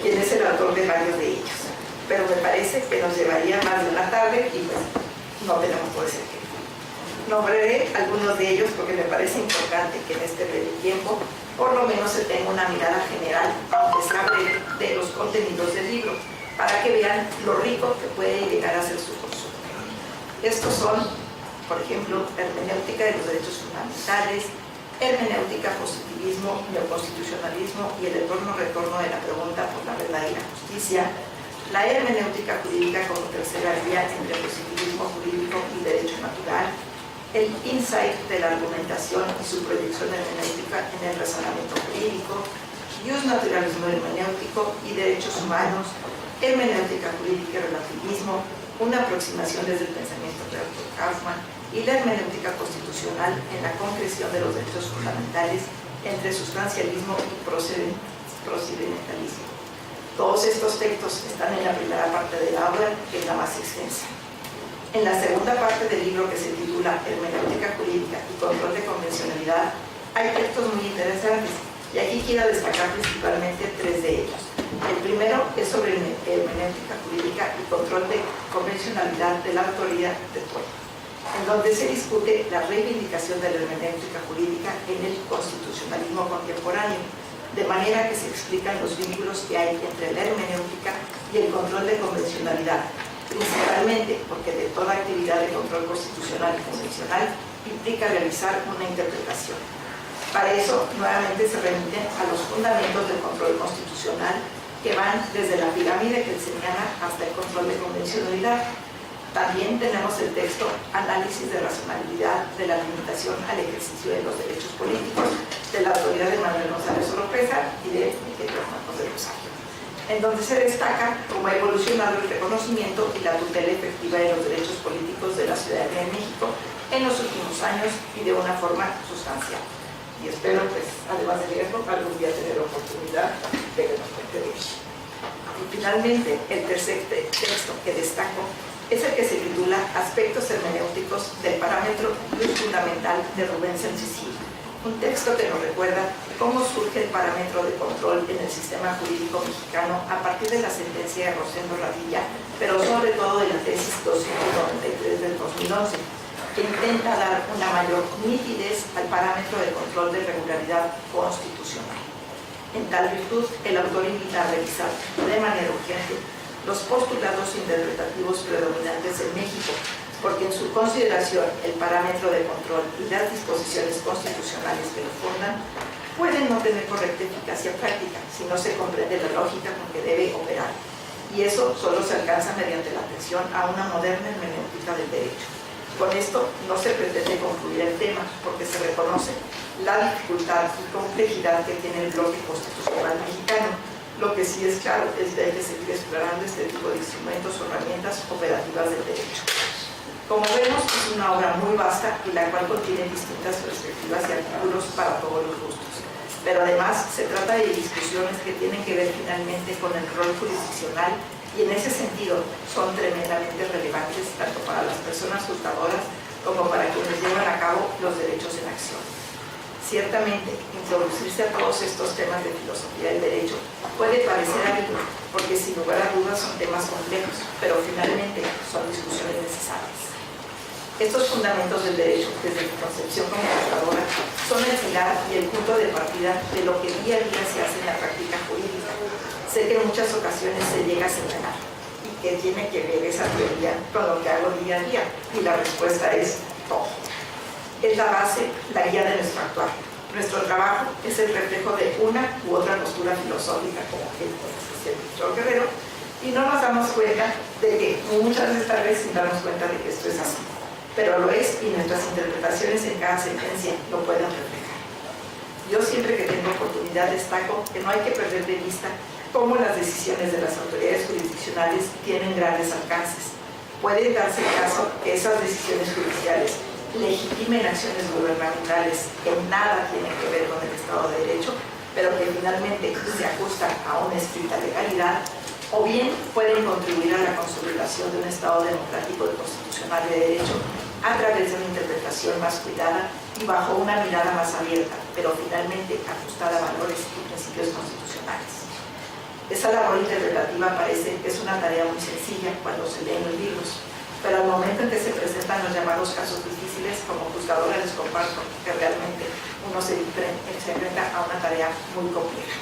quién es el autor de varios de ellos. Pero me parece que nos llevaría más de una tarde y pues no tenemos por ese tiempo. Nombraré algunos de ellos porque me parece importante que en este breve tiempo por lo menos se tenga una mirada general, aunque sea breve, de los contenidos del libro, para que vean lo rico que puede llegar a ser su consumo. Estos son, por ejemplo, hermenéutica de los derechos fundamentales, hermenéutica, positivismo, neoconstitucionalismo y el eterno-retorno de la pregunta por la verdad y la justicia, la hermenéutica jurídica como tercera vía entre positivismo jurídico y derecho natural, el insight de la argumentación y su proyección hermenéutica en el razonamiento jurídico, jus naturalismo hermenéutico y derechos humanos, hermenéutica jurídica y relativismo, una aproximación desde el pensamiento de Arthur Kaufman y la hermenéutica constitucional en la concreción de los derechos fundamentales entre sustancialismo y procedimentalismo. Todos estos textos están en la primera parte de la obra, que es la más extensa. En la segunda parte del libro, que se titula Hermenéutica jurídica y control de convencionalidad, hay textos muy interesantes y aquí quiero destacar principalmente tres de ellos. El primero es sobre hermenéutica jurídica y control de convencionalidad de la autoría de Pueblo, en donde se discute la reivindicación de la hermenéutica jurídica en el constitucionalismo contemporáneo, de manera que se explican los vínculos que hay entre la hermenéutica y el control de convencionalidad, principalmente porque de toda actividad de control constitucional y convencional implica realizar una interpretación. Para eso, nuevamente se remiten a los fundamentos del control constitucional que van desde la pirámide que señala hasta el control de convencionalidad. También tenemos el texto Análisis de razonabilidad de la limitación al ejercicio de los derechos políticos de la autoridad de Manuel González Oropeza y de Miguel Marcos de Rosario, en donde se destaca cómo ha evolucionado el reconocimiento y la tutela efectiva de los derechos políticos de la ciudadanía de México en los últimos años y de una forma sustancial. Y espero, pues, además de leerlo, algún día tener la oportunidad de que nos cuente de ello. Y finalmente, el tercer texto que destaco es el que se titula Aspectos hermenéuticos del parámetro jus fundamental de Rubén Sanchis, un texto que nos recuerda cómo surge el parámetro de control en el sistema jurídico mexicano a partir de la sentencia de Rosendo Radilla, pero sobre todo de la tesis 293 del 2011, que intenta dar una mayor nitidez al parámetro de control de regularidad constitucional. En tal virtud, el autor invita a revisar de manera urgente los postulados interpretativos predominantes en México, porque en su consideración el parámetro de control y las disposiciones constitucionales que lo fundan pueden no tener correcta eficacia práctica si no se comprende la lógica con que debe operar, y eso solo se alcanza mediante la atención a una moderna hermenéutica del derecho. Con esto no se pretende concluir el tema, porque se reconoce la dificultad y complejidad que tiene el bloque constitucional mexicano. Lo que sí es claro es que hay que seguir explorando este tipo de instrumentos o herramientas operativas del derecho. Como vemos, es una obra muy vasta y la cual contiene distintas perspectivas y artículos para todos los gustos. Pero además se trata de discusiones que tienen que ver finalmente con el rol jurisdiccional y en ese sentido son tremendamente relevantes tanto para las personas juzgadoras como para quienes llevan a cabo los derechos en acción. Ciertamente, introducirse a todos estos temas de filosofía del derecho puede parecer árido, porque sin lugar a dudas son temas complejos, pero finalmente son discusiones necesarias. Estos fundamentos del derecho, desde mi concepción como juzgadora, son el pilar y el punto de partida de lo que día a día se hace en la práctica jurídica. Sé que en muchas ocasiones se llega a señalar y que tiene que ver esa teoría con lo que hago día a día, y la respuesta es todo. Es la base, la guía de nuestro actuar. Nuestro trabajo es el reflejo de una u otra postura filosófica, como que el Víctor Guerrero, y no nos damos cuenta de que muchas veces, tal vez sin darnos cuenta de que esto es así, pero lo es, y nuestras interpretaciones en cada sentencia lo pueden reflejar. Yo siempre que tengo oportunidad destaco que no hay que perder de vista cómo las decisiones de las autoridades jurisdiccionales tienen grandes alcances. Puede darse el caso que esas decisiones judiciales legitimen acciones gubernamentales que nada tienen que ver con el Estado de Derecho, pero que finalmente se ajustan a una estricta legalidad, o bien pueden contribuir a la consolidación de un Estado democrático y constitucional de derecho a través de una interpretación más cuidada y bajo una mirada más abierta, pero finalmente ajustada a valores y principios constitucionales. Esa labor interpretativa parece que es una tarea muy sencilla cuando se leen los libros, pero al momento en que se presentan los llamados casos difíciles, como juzgadora les comparto que realmente uno se enfrenta a una tarea muy compleja.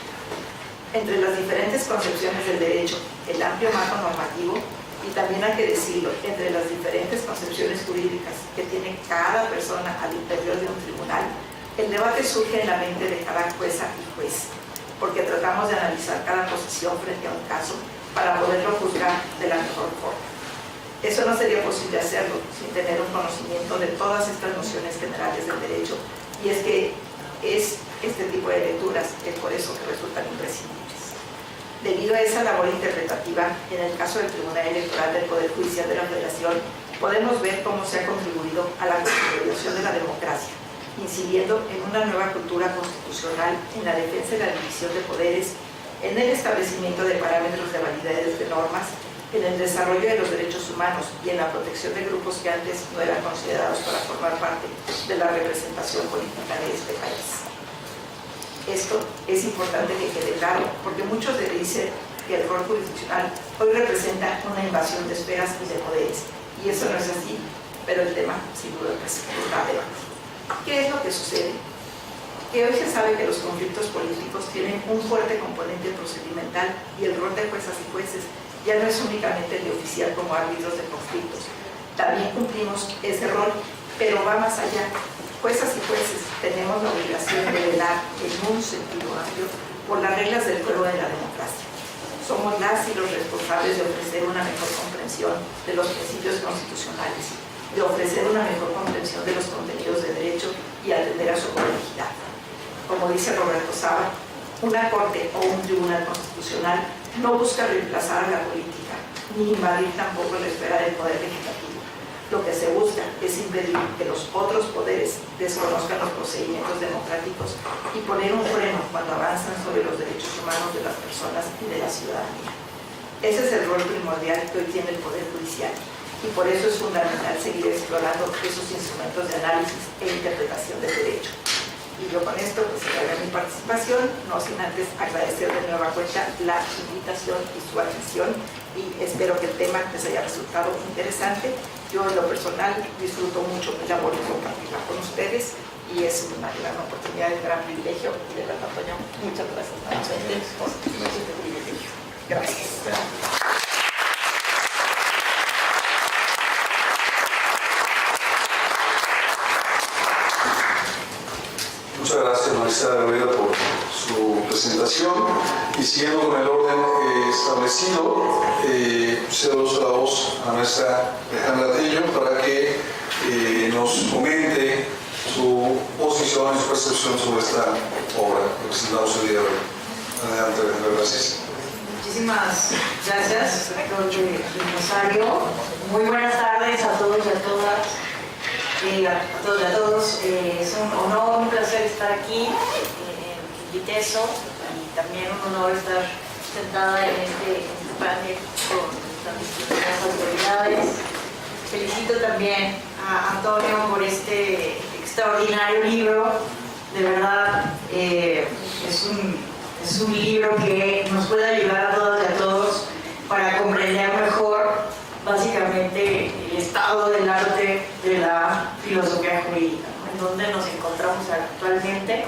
Entre las diferentes concepciones del derecho, el amplio marco normativo, y también hay que decirlo, entre las diferentes concepciones jurídicas que tiene cada persona al interior de un tribunal, el debate surge en la mente de cada jueza y juez, porque tratamos de analizar cada posición frente a un caso para poderlo juzgar de la mejor forma. Eso no sería posible hacerlo sin tener un conocimiento de todas estas nociones generales del derecho, y es que es este tipo de lecturas que por eso que resultan imprescindibles. Debido a esa labor interpretativa, en el caso del Tribunal Electoral del Poder Judicial de la Federación, podemos ver cómo se ha contribuido a la consolidación de la democracia, incidiendo en una nueva cultura constitucional, en la defensa y la división de poderes, en el establecimiento de parámetros de validez de normas, en el desarrollo de los derechos humanos y en la protección de grupos que antes no eran considerados para formar parte de la representación política de este país. Esto es importante que quede claro, porque muchos dicen que el rol jurisdiccional hoy representa una invasión de esferas y de poderes, y eso no es así, pero el tema sin duda está a debate. ¿Qué es lo que sucede? Que hoy se sabe que los conflictos políticos tienen un fuerte componente procedimental, y el rol de juezas y jueces ya no es únicamente el de oficiar como árbitros de conflictos. También cumplimos ese rol, pero va más allá. Juezas y jueces tenemos la obligación de velar en un sentido amplio por las reglas del juego de la democracia. Somos las y los responsables de ofrecer una mejor comprensión de los principios constitucionales, de ofrecer una mejor comprensión de los contenidos de derecho y atender a su complejidad. Como dice Roberto Saba, una corte o un tribunal constitucional no busca reemplazar a la política, ni invadir tampoco la esfera del poder legislativo. Lo que se busca es impedir que los otros poderes desconozcan los procedimientos democráticos y poner un freno cuando avanzan sobre los derechos humanos de las personas y de la ciudadanía. Ese es el rol primordial que hoy tiene el Poder Judicial, y por eso es fundamental seguir explorando esos instrumentos de análisis e interpretación del derecho. Y yo con esto pues cerraré mi participación, no sin antes agradecer de nueva cuenta la invitación y su atención, y espero que el tema les haya resultado interesante. Yo en lo personal disfruto mucho mi labor de compartirla con ustedes, y es una gran oportunidad, un gran privilegio, y de verdad, Toño, muchas gracias nuevamente por este privilegio. Gracias. Muchas gracias, Marisa Guerrero, por su presentación. Y siguiendo con el orden establecido, cedo la voz a nuestra Alejandra Tello para que nos comente su posición y su percepción sobre esta obra que presentamos el día de hoy. Adelante, Alejandra, gracias. Muchísimas gracias, doctor Rosario. Muy buenas tardes a todos y a todas. A todos y a todos, es un honor, un placer estar aquí en Viteso, y también un honor estar sentada en este panel con tan distintas autoridades. Felicito también a Antonio por este extraordinario libro. De verdad, es un libro que nos puede ayudar a todas y a todos para comprender mejor básicamente el estado del arte de la filosofía jurídica, ¿no? En donde nos encontramos actualmente.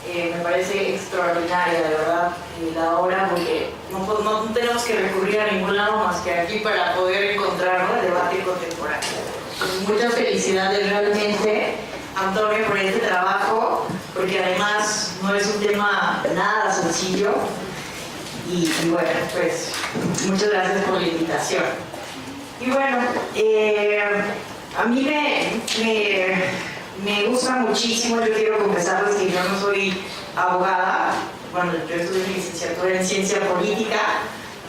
Me parece extraordinaria, de verdad, la obra, porque no tenemos que recurrir a ningún lado más que aquí para poder encontrar, ¿no?, el debate contemporáneo. Pues muchas felicidades realmente, Antonio, por este trabajo, porque además no es un tema nada sencillo. Y bueno, pues muchas gracias por la invitación. Y bueno, a mí me gusta muchísimo. Yo quiero confesarles que yo no soy abogada. Bueno, yo estudié mi licenciatura en ciencia política,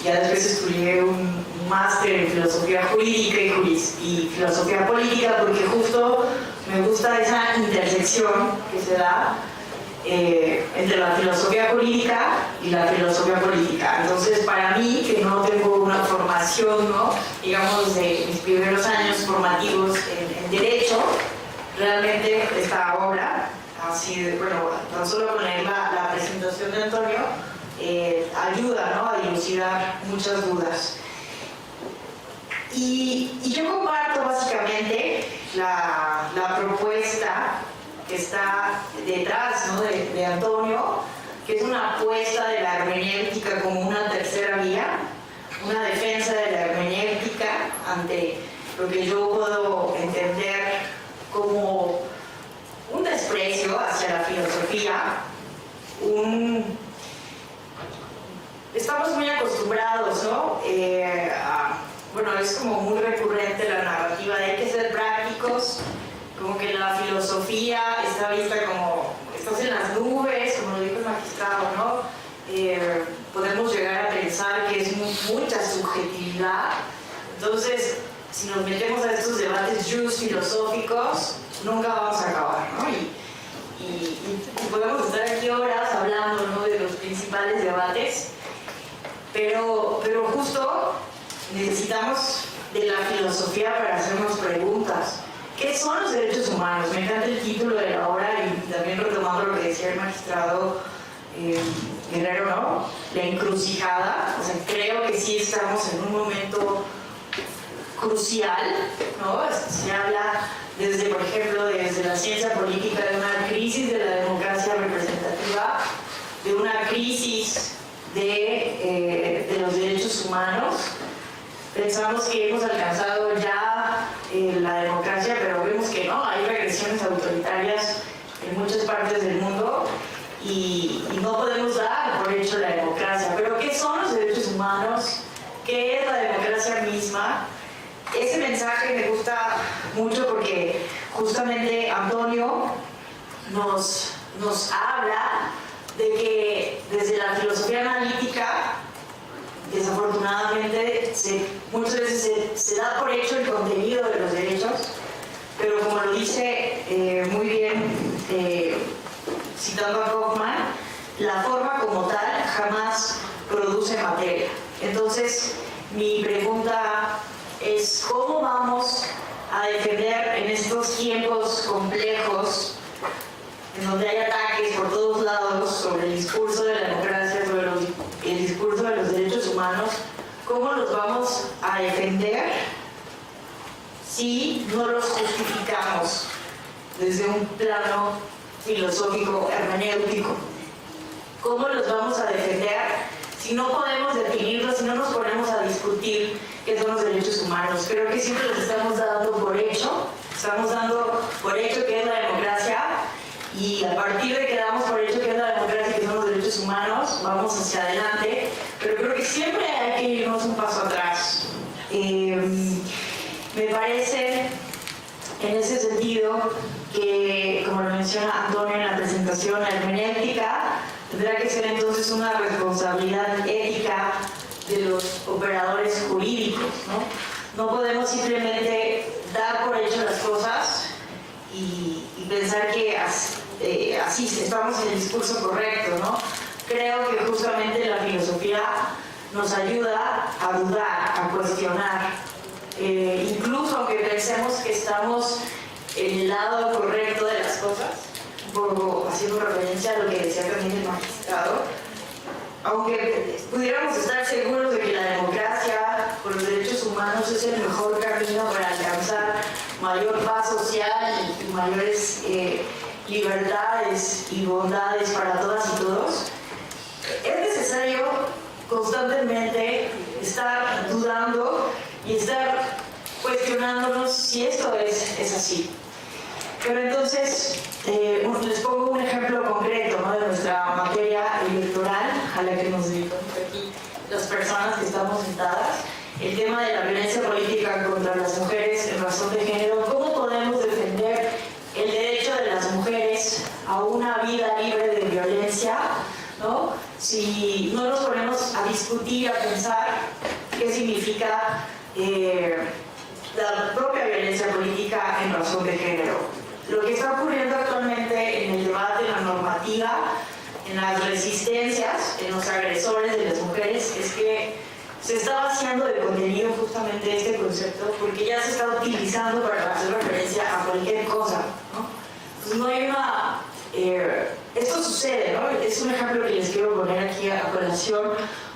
ya después estudié un máster en filosofía jurídica y filosofía política, porque justo me gusta esa intersección que se da entre la filosofía jurídica y la filosofía política. Entonces, para mí, que no tengo una formación, ¿no?, digamos, de mis primeros años formativos en Derecho, realmente esta obra, así de, bueno, tan solo con leer la presentación de Antonio, ayuda, ¿no?, a dilucidar muchas dudas. Y yo comparto básicamente la propuesta que está detrás, ¿no?, de Antonio, que es una apuesta de la hermenéutica como una tercera vía, una defensa de la hermenéutica ante lo que yo puedo entender como un desprecio hacia la filosofía, estamos muy acostumbrados, ¿no?, bueno, es como muy recurrente la narrativa de hay que ser prácticos, como que la filosofía está vista como estás en las nubes, como lo dijo el magistrado, ¿no? Podemos llegar a pensar que es mucha subjetividad. Entonces, si nos metemos a estos debates filosóficos, nunca vamos a acabar, ¿no? Y podemos estar aquí horas hablando, ¿no?, de los principales debates, pero justo necesitamos de la filosofía para hacernos preguntas. ¿Qué son los derechos humanos? Me encanta el título de la obra y también retomando lo que decía el magistrado Guerrero, ¿no?, la encrucijada. O sea, creo que sí estamos en un momento crucial, ¿no? Se habla desde, por ejemplo, desde la ciencia política de una crisis de la democracia representativa, de una crisis de los derechos humanos. Pensamos que hemos alcanzado ya la democracia, pero vemos que no, hay regresiones autoritarias en muchas partes del mundo y no podemos dar por hecho la democracia. Pero ¿qué son los derechos humanos? ¿Qué es la democracia misma? Ese mensaje me gusta mucho porque justamente Antonio nos habla de que desde la filosofía analítica, desafortunadamente, muchas veces se da por hecho el contenido de los derechos, pero como lo dice muy bien, citando a Kaufman, la forma como tal jamás produce materia. Entonces, mi pregunta es, ¿cómo vamos a defender en estos tiempos complejos, en donde hay ataques por todos lados sobre el discurso de la democracia, sobre el discurso de los derechos humanos, cómo los vamos a defender si no los justificamos desde un plano filosófico, hermenéutico? ¿Cómo los vamos a defender si no podemos definirlos, si no nos ponemos a discutir qué son los derechos humanos? Creo que siempre los estamos dando por hecho, estamos dando por hecho que es la democracia, y a partir de que damos por hecho que es la democracia y que son los derechos humanos, vamos hacia adelante, pero creo que siempre hay que irnos un paso atrás. Me parece, en ese sentido, que, como lo menciona Antonio en la presentación, la hermenéutica tendrá que ser entonces una responsabilidad ética de los operadores jurídicos, ¿no? No podemos simplemente dar por hecho las cosas y pensar que así estamos en el discurso correcto, ¿no? Creo que justamente la filosofía nos ayuda a dudar, a cuestionar, incluso aunque pensemos que estamos en el lado correcto de las cosas, un poco haciendo referencia a lo que decía también el magistrado, aunque pudiéramos estar seguros de que la democracia con los derechos humanos es el mejor camino para alcanzar mayor paz social y mayores libertades igualdades y bondades para todas y todos, es necesario constantemente estar dudando y estar cuestionándonos si esto es así. Pero entonces, les pongo un ejemplo concreto, ¿no?, de nuestra materia electoral a la que nos dedicamos aquí las personas que estamos sentadas, el tema de la violencia política contra las mujeres en razón de género. ¿Cómo podemos defender el derecho de las mujeres a una vida libre de violencia, ¿no?, si no nos ponemos a discutir, a pensar qué significa la propia violencia política en razón de género? Lo que está ocurriendo actualmente en el debate, en la normativa, en las resistencias, en los agresores de las mujeres, es que se está vaciando de contenido justamente este concepto, porque ya se está utilizando para hacer referencia a cualquier cosa, ¿no? Entonces no hay una... esto sucede, ¿no? Es un ejemplo que les quiero poner aquí a colación,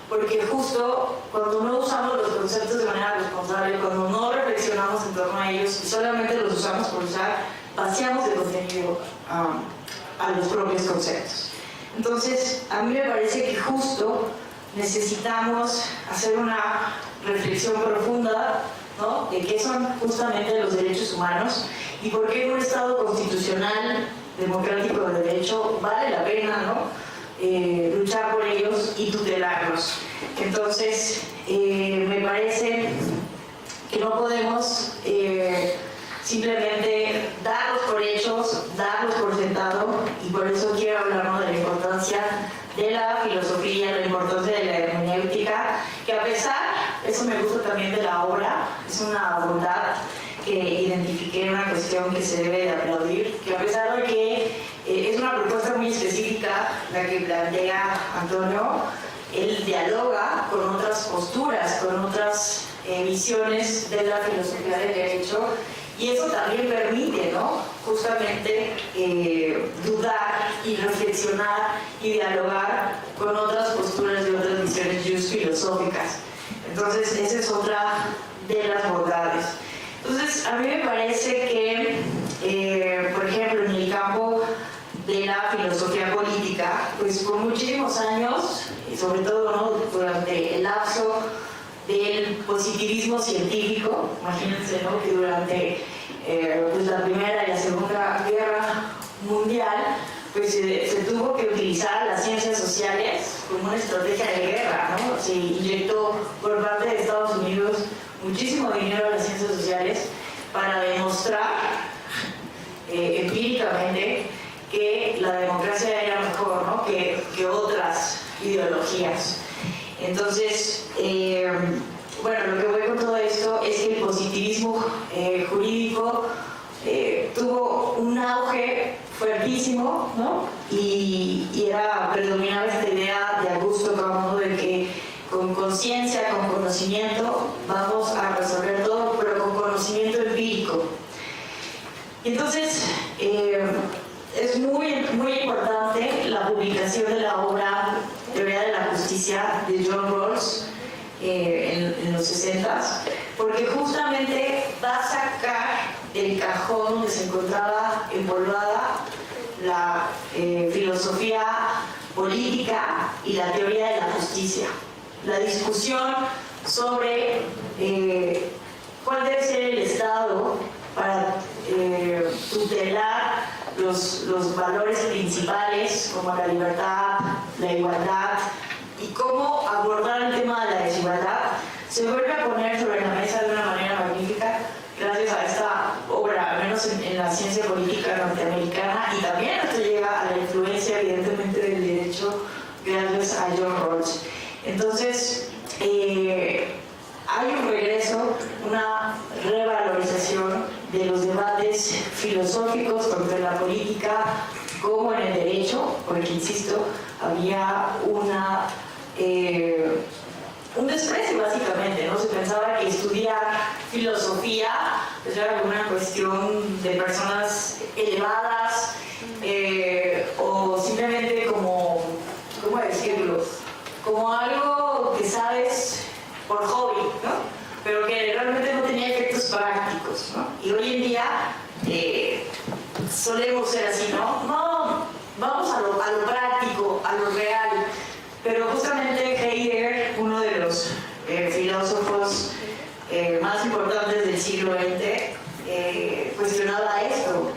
porque justo cuando no usamos los conceptos de manera responsable, cuando no reflexionamos en torno a ellos y solamente los usamos por usar, vaciamos de contenido a los propios conceptos. Entonces, a mí me parece que justo necesitamos hacer una reflexión profunda, ¿no?, de qué son justamente los derechos humanos y por qué en un Estado constitucional, democrático de derecho, vale la pena, ¿no?, luchar por ellos y tutelarlos. Entonces, me parece que no podemos simplemente darlos por hechos, darlos por sentado, y por eso quiero hablar, ¿no?, de la importancia de la filosofía, la importancia de la hermenéutica, que a pesar, eso me gusta también de la obra, es una bondad que identifiqué, una cuestión que se debe de aplaudir, que a pesar de que es una propuesta muy específica la que plantea Antonio, él dialoga con otras posturas, con otras visiones de la filosofía del derecho, y eso también permite, ¿no?, justamente dudar y reflexionar y dialogar con otras posturas y otras visiones just filosóficas. Entonces, esa es otra de las bondades. Entonces, a mí me parece que, por ejemplo, en el campo de la filosofía política, pues por muchísimos años, y sobre todo, ¿no?, durante el lapso del positivismo científico, imagínense, ¿no?, que durante pues la Primera y la Segunda Guerra Mundial, pues se tuvo que utilizar las ciencias sociales como una estrategia de guerra, ¿no? Se inyectó por parte de Estados Unidos muchísimo dinero a las ciencias sociales para demostrar empíricamente que la democracia era mejor, ¿no?, que otras ideologías. Entonces, bueno, lo que voy con todo esto es que el positivismo jurídico tuvo un auge fuertísimo, ¿no?, y predominaba esta idea de Augusto Comte de que con conciencia, con conocimiento, vamos a resolver todo, pero con conocimiento empírico. Y entonces, es muy, muy importante la publicación de la obra Teoría de la Justicia de John Rawls en los 60s, porque justamente va a sacar del cajón donde se encontraba empolvada la filosofía política y la teoría de la justicia. La discusión sobre cuál debe ser el Estado para tutelar los valores principales como la libertad, la igualdad, y cómo abordar el tema de la desigualdad, se vuelve a poner sobre la mesa de una manera magnífica gracias a esta obra, al menos en la ciencia política norteamericana, y también esto llega a la influencia evidentemente del derecho gracias a John Rawls. Entonces, hay un regreso, una revalorización de los debates filosóficos tanto en la política como en el derecho, porque insisto, había un desprecio básicamente, ¿no? Se pensaba que estudiar filosofía pues era como una cuestión de personas elevadas o simplemente como, ¿cómo decirlo?, como algo que sabes por hobby, ¿no?, pero que realmente no tenía efectos prácticos, ¿no? Y hoy en día solemos ser así, ¿no? No, vamos a lo práctico, a lo real. Pero justamente Heidegger, uno de los filósofos más importantes del siglo XX, cuestionaba esto.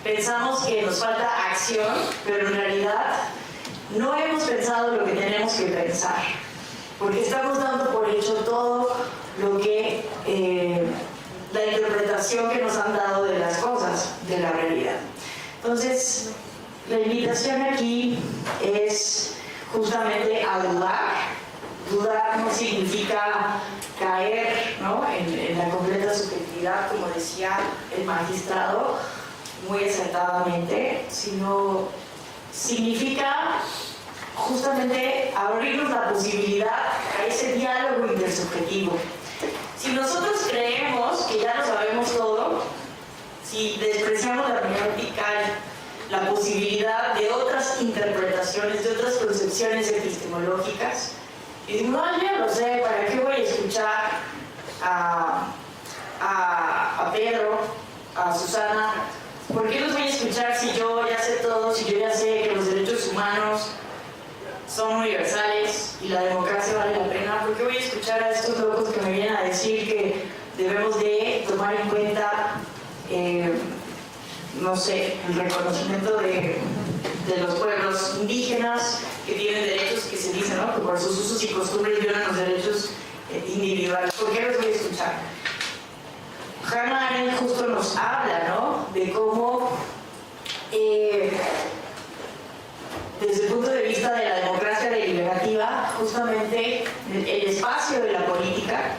Pensamos que nos falta acción, pero en realidad no hemos pensado lo que tenemos que pensar, porque estamos dando por hecho todo lo que la interpretación que nos han dado de las cosas, de la realidad. Entonces, la invitación aquí es justamente a dudar. Dudar no significa caer, ¿no?, en la completa subjetividad, como decía el magistrado muy acertadamente, sino significa justamente abrirnos la posibilidad a ese diálogo intersubjetivo. Si nosotros creemos que ya lo sabemos todo, si despreciamos la hermenéutica, la posibilidad de otras interpretaciones, de otras concepciones epistemológicas, y digo, no, yo lo sé, ¿para qué voy a escuchar a Pedro, a Susana? ¿Por qué los voy a escuchar si yo ya sé todo, si yo ya sé que los derechos humanos son universales y la democracia vale la pena? ¿Por qué voy a escuchar a estos locos que me vienen a decir que debemos de tomar en cuenta, no sé, el reconocimiento de los pueblos indígenas que tienen derechos que se dicen, ¿no?, que por sus usos y costumbres violan los derechos individuales? ¿Por qué los voy a escuchar? Hannah Arendt justo nos habla, ¿no?, de cómo desde el punto de vista de la democracia deliberativa, justamente el espacio de la política,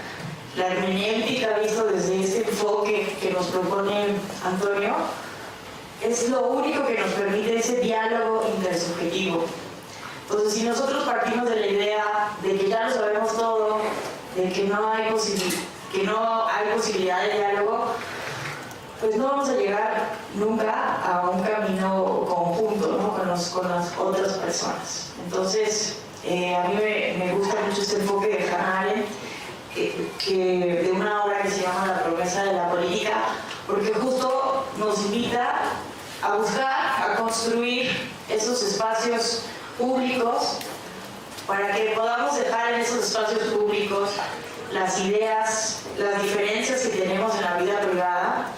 la hermenéutica visto desde este enfoque que nos propone Antonio, es lo único que nos permite ese diálogo intersubjetivo. Entonces, si nosotros partimos de la idea de que ya lo sabemos todo, de que no hay posibilidad de diálogo, pues no vamos a llegar nunca a un camino conjunto, ¿no?, con las otras personas. Entonces, a mí me gusta mucho este enfoque de Hannah Arendt, de una obra que se llama La promesa de la política, porque justo nos invita a buscar, a construir esos espacios públicos para que podamos dejar en esos espacios públicos las ideas, las diferencias que tenemos en la vida privada,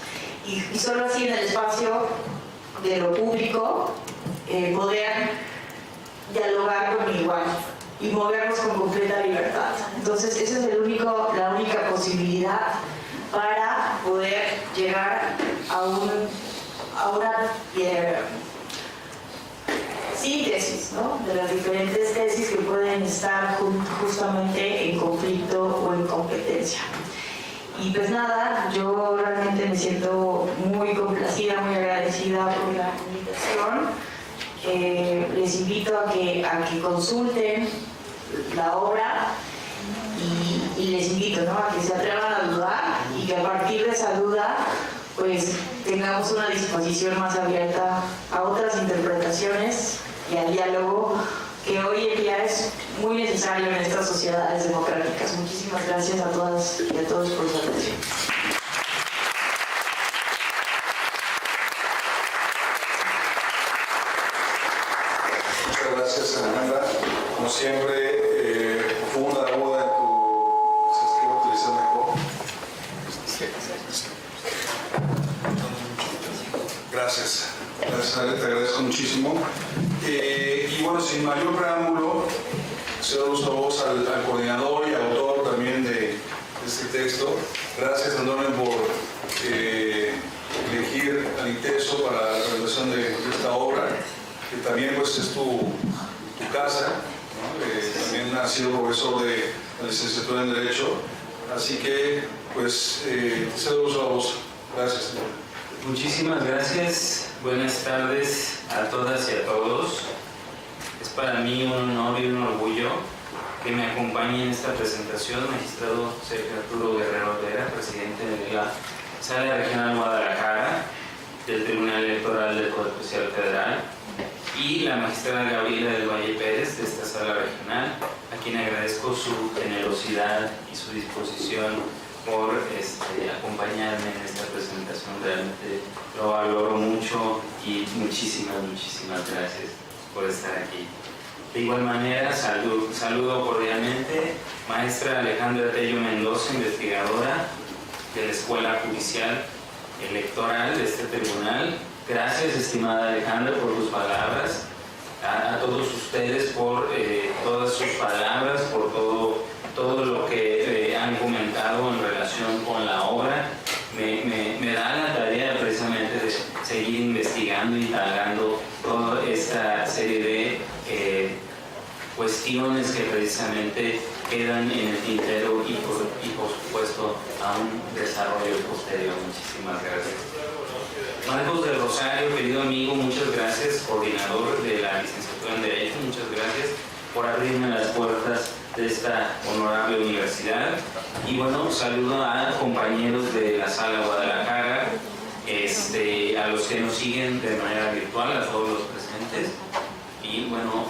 y solo así en el espacio de lo público poder dialogar con el igual y movernos con completa libertad. Entonces esa es la única posibilidad para poder llegar a una síntesis, ¿no?, de las diferentes tesis que pueden estar justamente en conflicto o en competencia. Y pues nada, yo realmente me siento muy complacida, muy agradecida por la invitación. Les invito a que consulten la obra y les invito, ¿no?, a que se atrevan a dudar y que a partir de esa duda pues tengamos una disposición más abierta a otras interpretaciones y al diálogo que hoy en día es muy necesario en estas sociedades democráticas. Muchísimas gracias a todas y a todos por su atención. Muchas gracias, Alejandra. Como siempre, profunda, aguda en tu... ¿Se escribe utilizar mejor? Gracias. Gracias, Ale, te agradezco muchísimo. Y bueno, sin mayor preámbulo, cedo la voz al coordinador y autor también de este texto. Gracias, Antonio, por elegir al ITESO para la realización de esta obra, que también pues es tu casa, ¿no? También has sido profesor de la licenciatura en Derecho, así que pues cedo la voz. Gracias. Muchísimas gracias, buenas tardes a todas y a todos. Es para mí un honor y un orgullo que me acompañe en esta presentación magistrado Sergio Arturo Guerrero Vera, presidente de la Sala Regional Guadalajara del Tribunal Electoral del Poder Judicial Federal, y la magistrada Gabriela del Valle Pérez de esta Sala Regional, a quien agradezco su generosidad y su disposición por acompañarme en esta presentación. Realmente lo valoro mucho y muchísimas gracias por estar aquí. De igual manera, saludo cordialmente maestra Alejandra Tello Mendoza, investigadora de la Escuela Judicial Electoral de este tribunal. Gracias, estimada Alejandra, por tus palabras. A todos ustedes por todas sus palabras, por todo lo que han comentado en relación con la obra. Me da la tarea precisamente de seguir investigando, indagando toda esta serie de cuestiones que precisamente quedan en el tintero y por supuesto a un desarrollo posterior. Muchísimas gracias. Marcos del Rosario, querido amigo, muchas gracias, coordinador de la licenciatura en Derecho, muchas gracias por abrirme las puertas de esta honorable universidad. Y bueno, saludo a compañeros de la Sala Guadalajara, a los que nos siguen de manera virtual, a todos los presentes. Y bueno,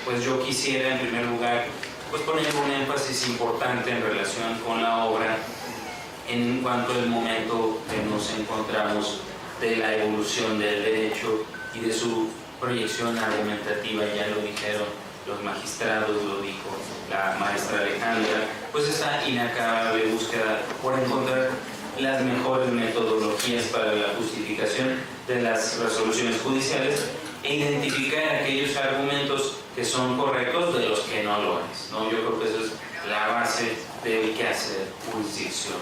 pues yo quisiera en primer lugar pues poner un énfasis importante en relación con la obra en cuanto al momento que nos encontramos de la evolución del derecho y de su proyección argumentativa. Ya lo dijeron los magistrados, lo dijo la maestra Alejandra, pues esta inacabable búsqueda por encontrar las mejores metodologías para la justificación de las resoluciones judiciales e identificar aquellos argumentos que son correctos de los que no lo es, ¿no? Yo creo que eso es la base del quehacer jurisdiccional.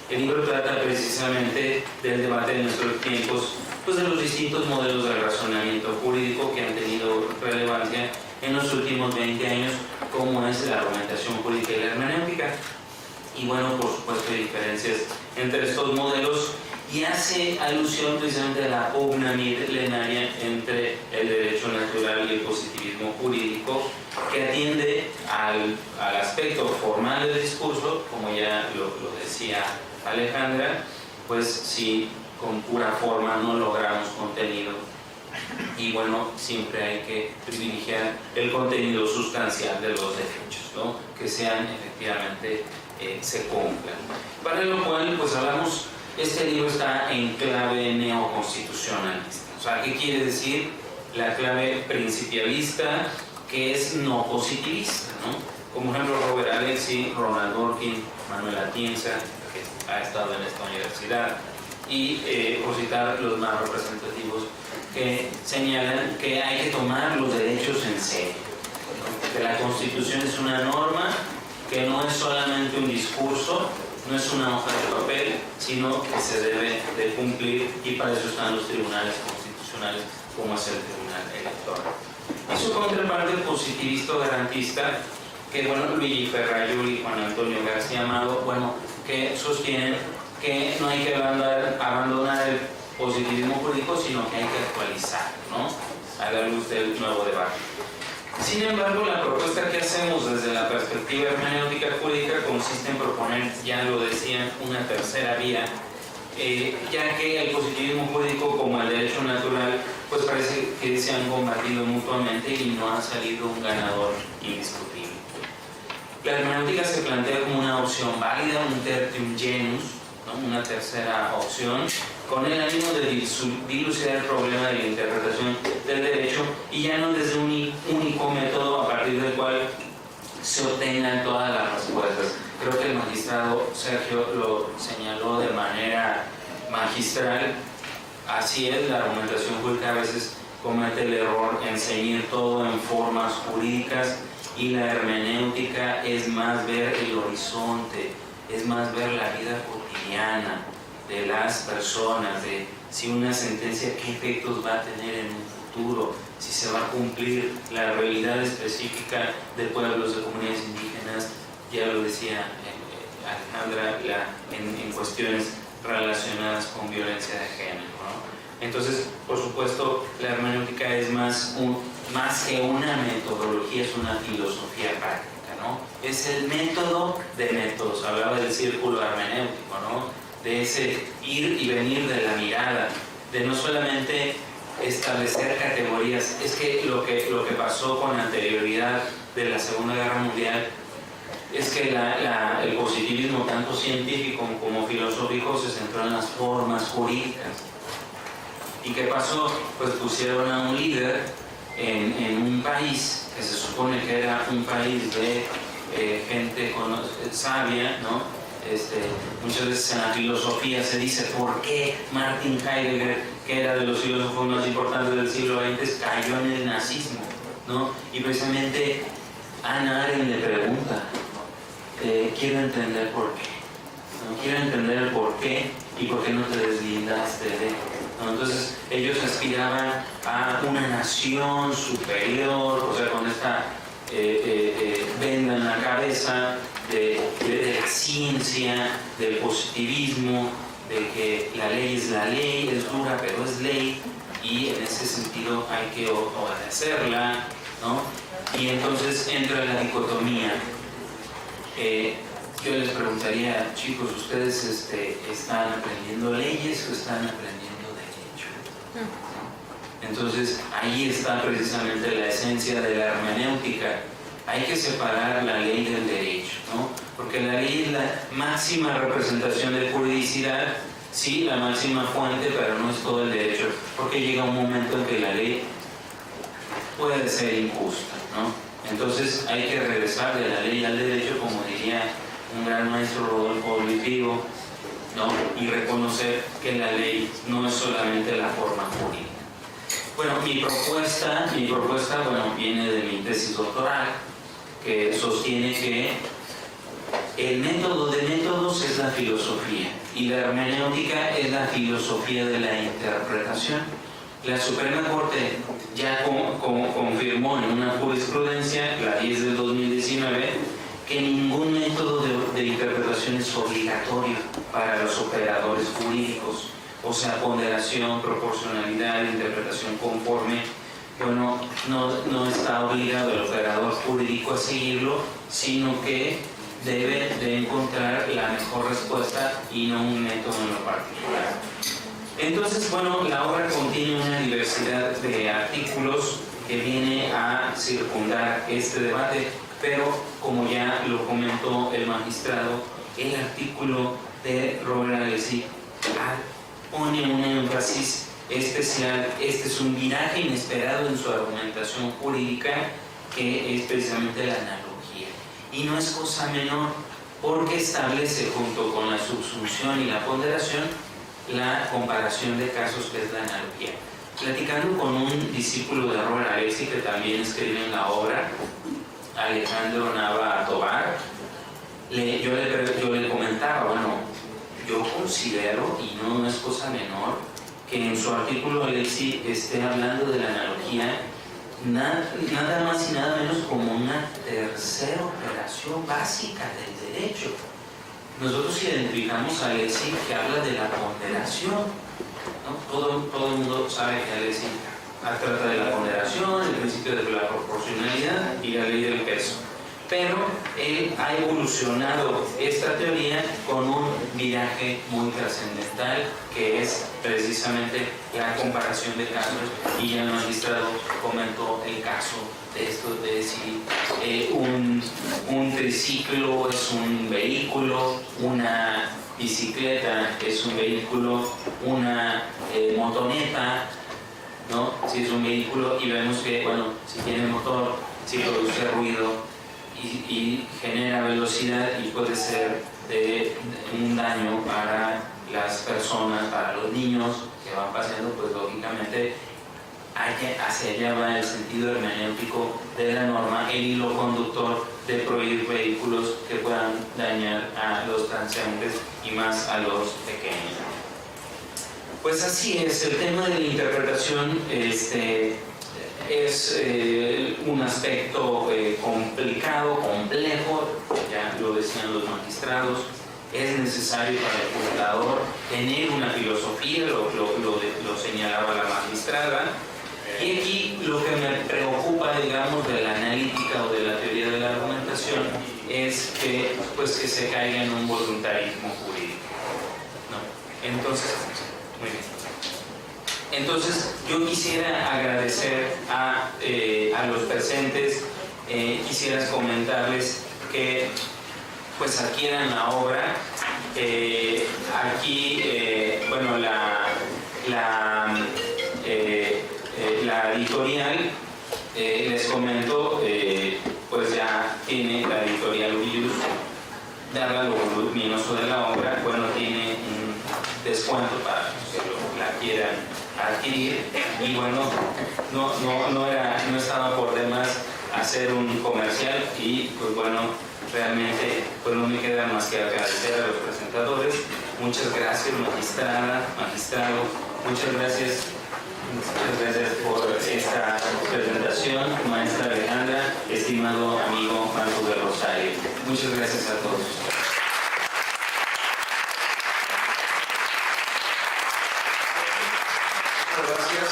El libro trata precisamente del debate de nuestros tiempos, pues de los distintos modelos de razonamiento jurídico que han tenido relevancia en los últimos 20 años, como es la argumentación jurídica y la hermenéutica. Y bueno, por supuesto hay diferencias entre estos modelos y hace alusión precisamente a la pugna milenaria entre el derecho natural y el positivismo jurídico, que atiende al aspecto formal del discurso, como ya lo decía Alejandra, pues si con pura forma no logramos contenido. Y bueno, siempre hay que privilegiar el contenido sustancial de los derechos, ¿no? Que sean efectivamente, se cumplan. Para lo cual, pues hablamos, este libro está en clave neoconstitucionalista. O sea, ¿qué quiere decir? La clave principialista, que es no positivista, ¿no? Como ejemplo, Robert Alexy, Ronald Dworkin, Manuel Atienza, que ha estado en esta universidad, y por citar los más representativos, que señalan que hay que tomar los derechos en serio, ¿no? Que la Constitución es una norma que no es solamente un discurso, no es una hoja de papel, sino que se debe de cumplir, y para eso están los tribunales constitucionales, como es el Tribunal Electoral. Y su contraparte positivista garantista, que bueno, Luigi Ferrayol y Juan Antonio García Amado, bueno, que sostienen que no hay que abandonar el positivismo jurídico, sino que hay que actualizar, ¿no? A la luz del nuevo debate. Sin embargo, la propuesta que hacemos desde la perspectiva hermenéutica jurídica consiste en proponer, ya lo decían, una tercera vía, ya que el positivismo jurídico como el derecho natural, pues parece que se han combatido mutuamente y no ha salido un ganador indiscutible. La hermenéutica se plantea como una opción válida, un tertium genus, ¿no? Una tercera opción, con el ánimo de dilucidar el problema de la interpretación del derecho, y ya no desde un único método a partir del cual se obtengan todas las respuestas. Creo que el magistrado Sergio lo señaló de manera magistral. Así es, la argumentación jurídica a veces comete el error en ceñir todo en formas jurídicas, y la hermenéutica es más ver el horizonte, es más ver la vida cotidiana de las personas, de si una sentencia qué efectos va a tener en un futuro, si se va a cumplir la realidad específica de pueblos, de comunidades indígenas, ya lo decía Alejandra, en cuestiones relacionadas con violencia de género, ¿no? Entonces, por supuesto, la hermenéutica es más que una metodología, es una filosofía práctica, ¿no? Es el método de métodos. Hablaba del círculo hermenéutico, ¿no? De ese ir y venir de la mirada, de no solamente establecer categorías. Es que lo que pasó con anterioridad de la Segunda Guerra Mundial es que el positivismo, tanto científico como filosófico, se centró en las formas jurídicas. ¿Y qué pasó? Pues pusieron a un líder en un país que se supone que era un país de gente sabia, ¿no? Muchas veces en la filosofía se dice por qué Martin Heidegger, que era de los filósofos más importantes del siglo XX, cayó en el nazismo, ¿no? Y precisamente Hannah Arendt le pregunta, quiero entender por qué, ¿no? Quiero entender el por qué y por qué no te deslindaste de él, ¿no? Entonces ellos aspiraban a una nación superior, o sea, con esta venda en la cabeza de la ciencia, del positivismo, de que la ley es la ley, es dura pero es ley, y en ese sentido hay que obedecerla, ¿no? Y entonces entra la dicotomía. Yo les preguntaría, chicos, ¿ustedes están aprendiendo leyes o están aprendiendo derecho? Entonces ahí está precisamente la esencia de la hermenéutica. Hay que separar la ley del derecho, ¿no? Porque la ley es la máxima representación de juridicidad, sí, la máxima fuente, pero no es todo el derecho, porque llega un momento en que la ley puede ser injusta, ¿no? Entonces hay que regresar de la ley al derecho, como diría un gran maestro Rodolfo Olivivo, ¿no? Y reconocer que la ley no es solamente la forma jurídica. Bueno, mi propuesta, bueno, viene de mi tesis doctoral, que sostiene que el método de métodos es la filosofía y la hermenéutica es la filosofía de la interpretación. La Suprema Corte ya confirmó en una jurisprudencia, la 10 del 2019, que ningún método de interpretación es obligatorio para los operadores jurídicos. O sea, ponderación, proporcionalidad, interpretación conforme, bueno, no está obligado el operador jurídico a seguirlo, sino que debe de encontrar la mejor respuesta y no un método en lo particular. Entonces, bueno, la obra contiene una diversidad de artículos que viene a circundar este debate, pero como ya lo comentó el magistrado, el artículo de Robert Alesi pone un énfasis especial. Este es un viraje inesperado en su argumentación jurídica, que es precisamente la analogía. Y no es cosa menor, porque establece junto con la subsunción y la ponderación la comparación de casos, que es la analogía. Platicando con un discípulo de Robert Alesi, que también escribe en la obra, Alejandro Nava Tobar, yo le comentaba, bueno, yo considero, y no es cosa menor, que en su artículo Alesi esté hablando de la analogía nada más y nada menos como una tercera operación básica del derecho. Nosotros identificamos a Alesi que habla de la ponderación, ¿no? Todo el mundo sabe que Alesi trata de la ponderación, el principio de la proporcionalidad y la ley del peso. Pero él ha evolucionado esta teoría con un viraje muy trascendental, que es precisamente la comparación de casos, y ya el magistrado comentó el caso de esto, de si un triciclo es un vehículo, una bicicleta es un vehículo, una motoneta, ¿no? Si es un vehículo, y vemos que, bueno, si tiene motor, si produce ruido y genera velocidad, y puede ser de un daño para las personas, para los niños que van paseando, pues lógicamente hacia allá va el sentido hermenéutico de la norma, el hilo conductor de prohibir vehículos que puedan dañar a los transeúntes y más a los pequeños. Pues así es, el tema de la interpretación es un aspecto complicado, complejo, ya lo decían los magistrados. Es necesario para el juzgador tener una filosofía, lo señalaba la magistrada. Y aquí lo que me preocupa, digamos, de la analítica o de la teoría de la argumentación es que, pues, que se caiga en un voluntarismo jurídico, ¿no? Entonces, muy bien. Entonces, yo quisiera agradecer a los presentes, quisiera comentarles que pues adquieran la obra. Aquí, bueno, la editorial, les comento, pues ya tiene la editorial Ullus, dada lo voluminoso de la obra, bueno, tiene un descuento para los que la quieran adquirir, y bueno, no estaba por demás hacer un comercial, y pues bueno, realmente pues no me queda más que agradecer a los presentadores. Muchas gracias, magistrada, magistrado, muchas gracias por esta presentación, maestra Alejandra, estimado amigo Marcos de Rosario. Muchas gracias a todos. Gracias.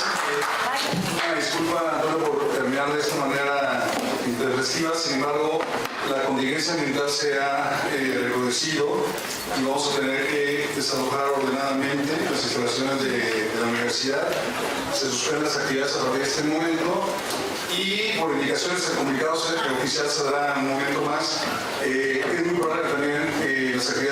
Una disculpa, Antonio, por terminar de esta manera intempestiva. Sin embargo, la contingencia ambiental se ha recrudecido y vamos a tener que desalojar ordenadamente las instalaciones de la universidad. Se suspenden las actividades a partir de este momento y por indicaciones del comunicado oficial se dará un momento más. Es muy probable que también las actividades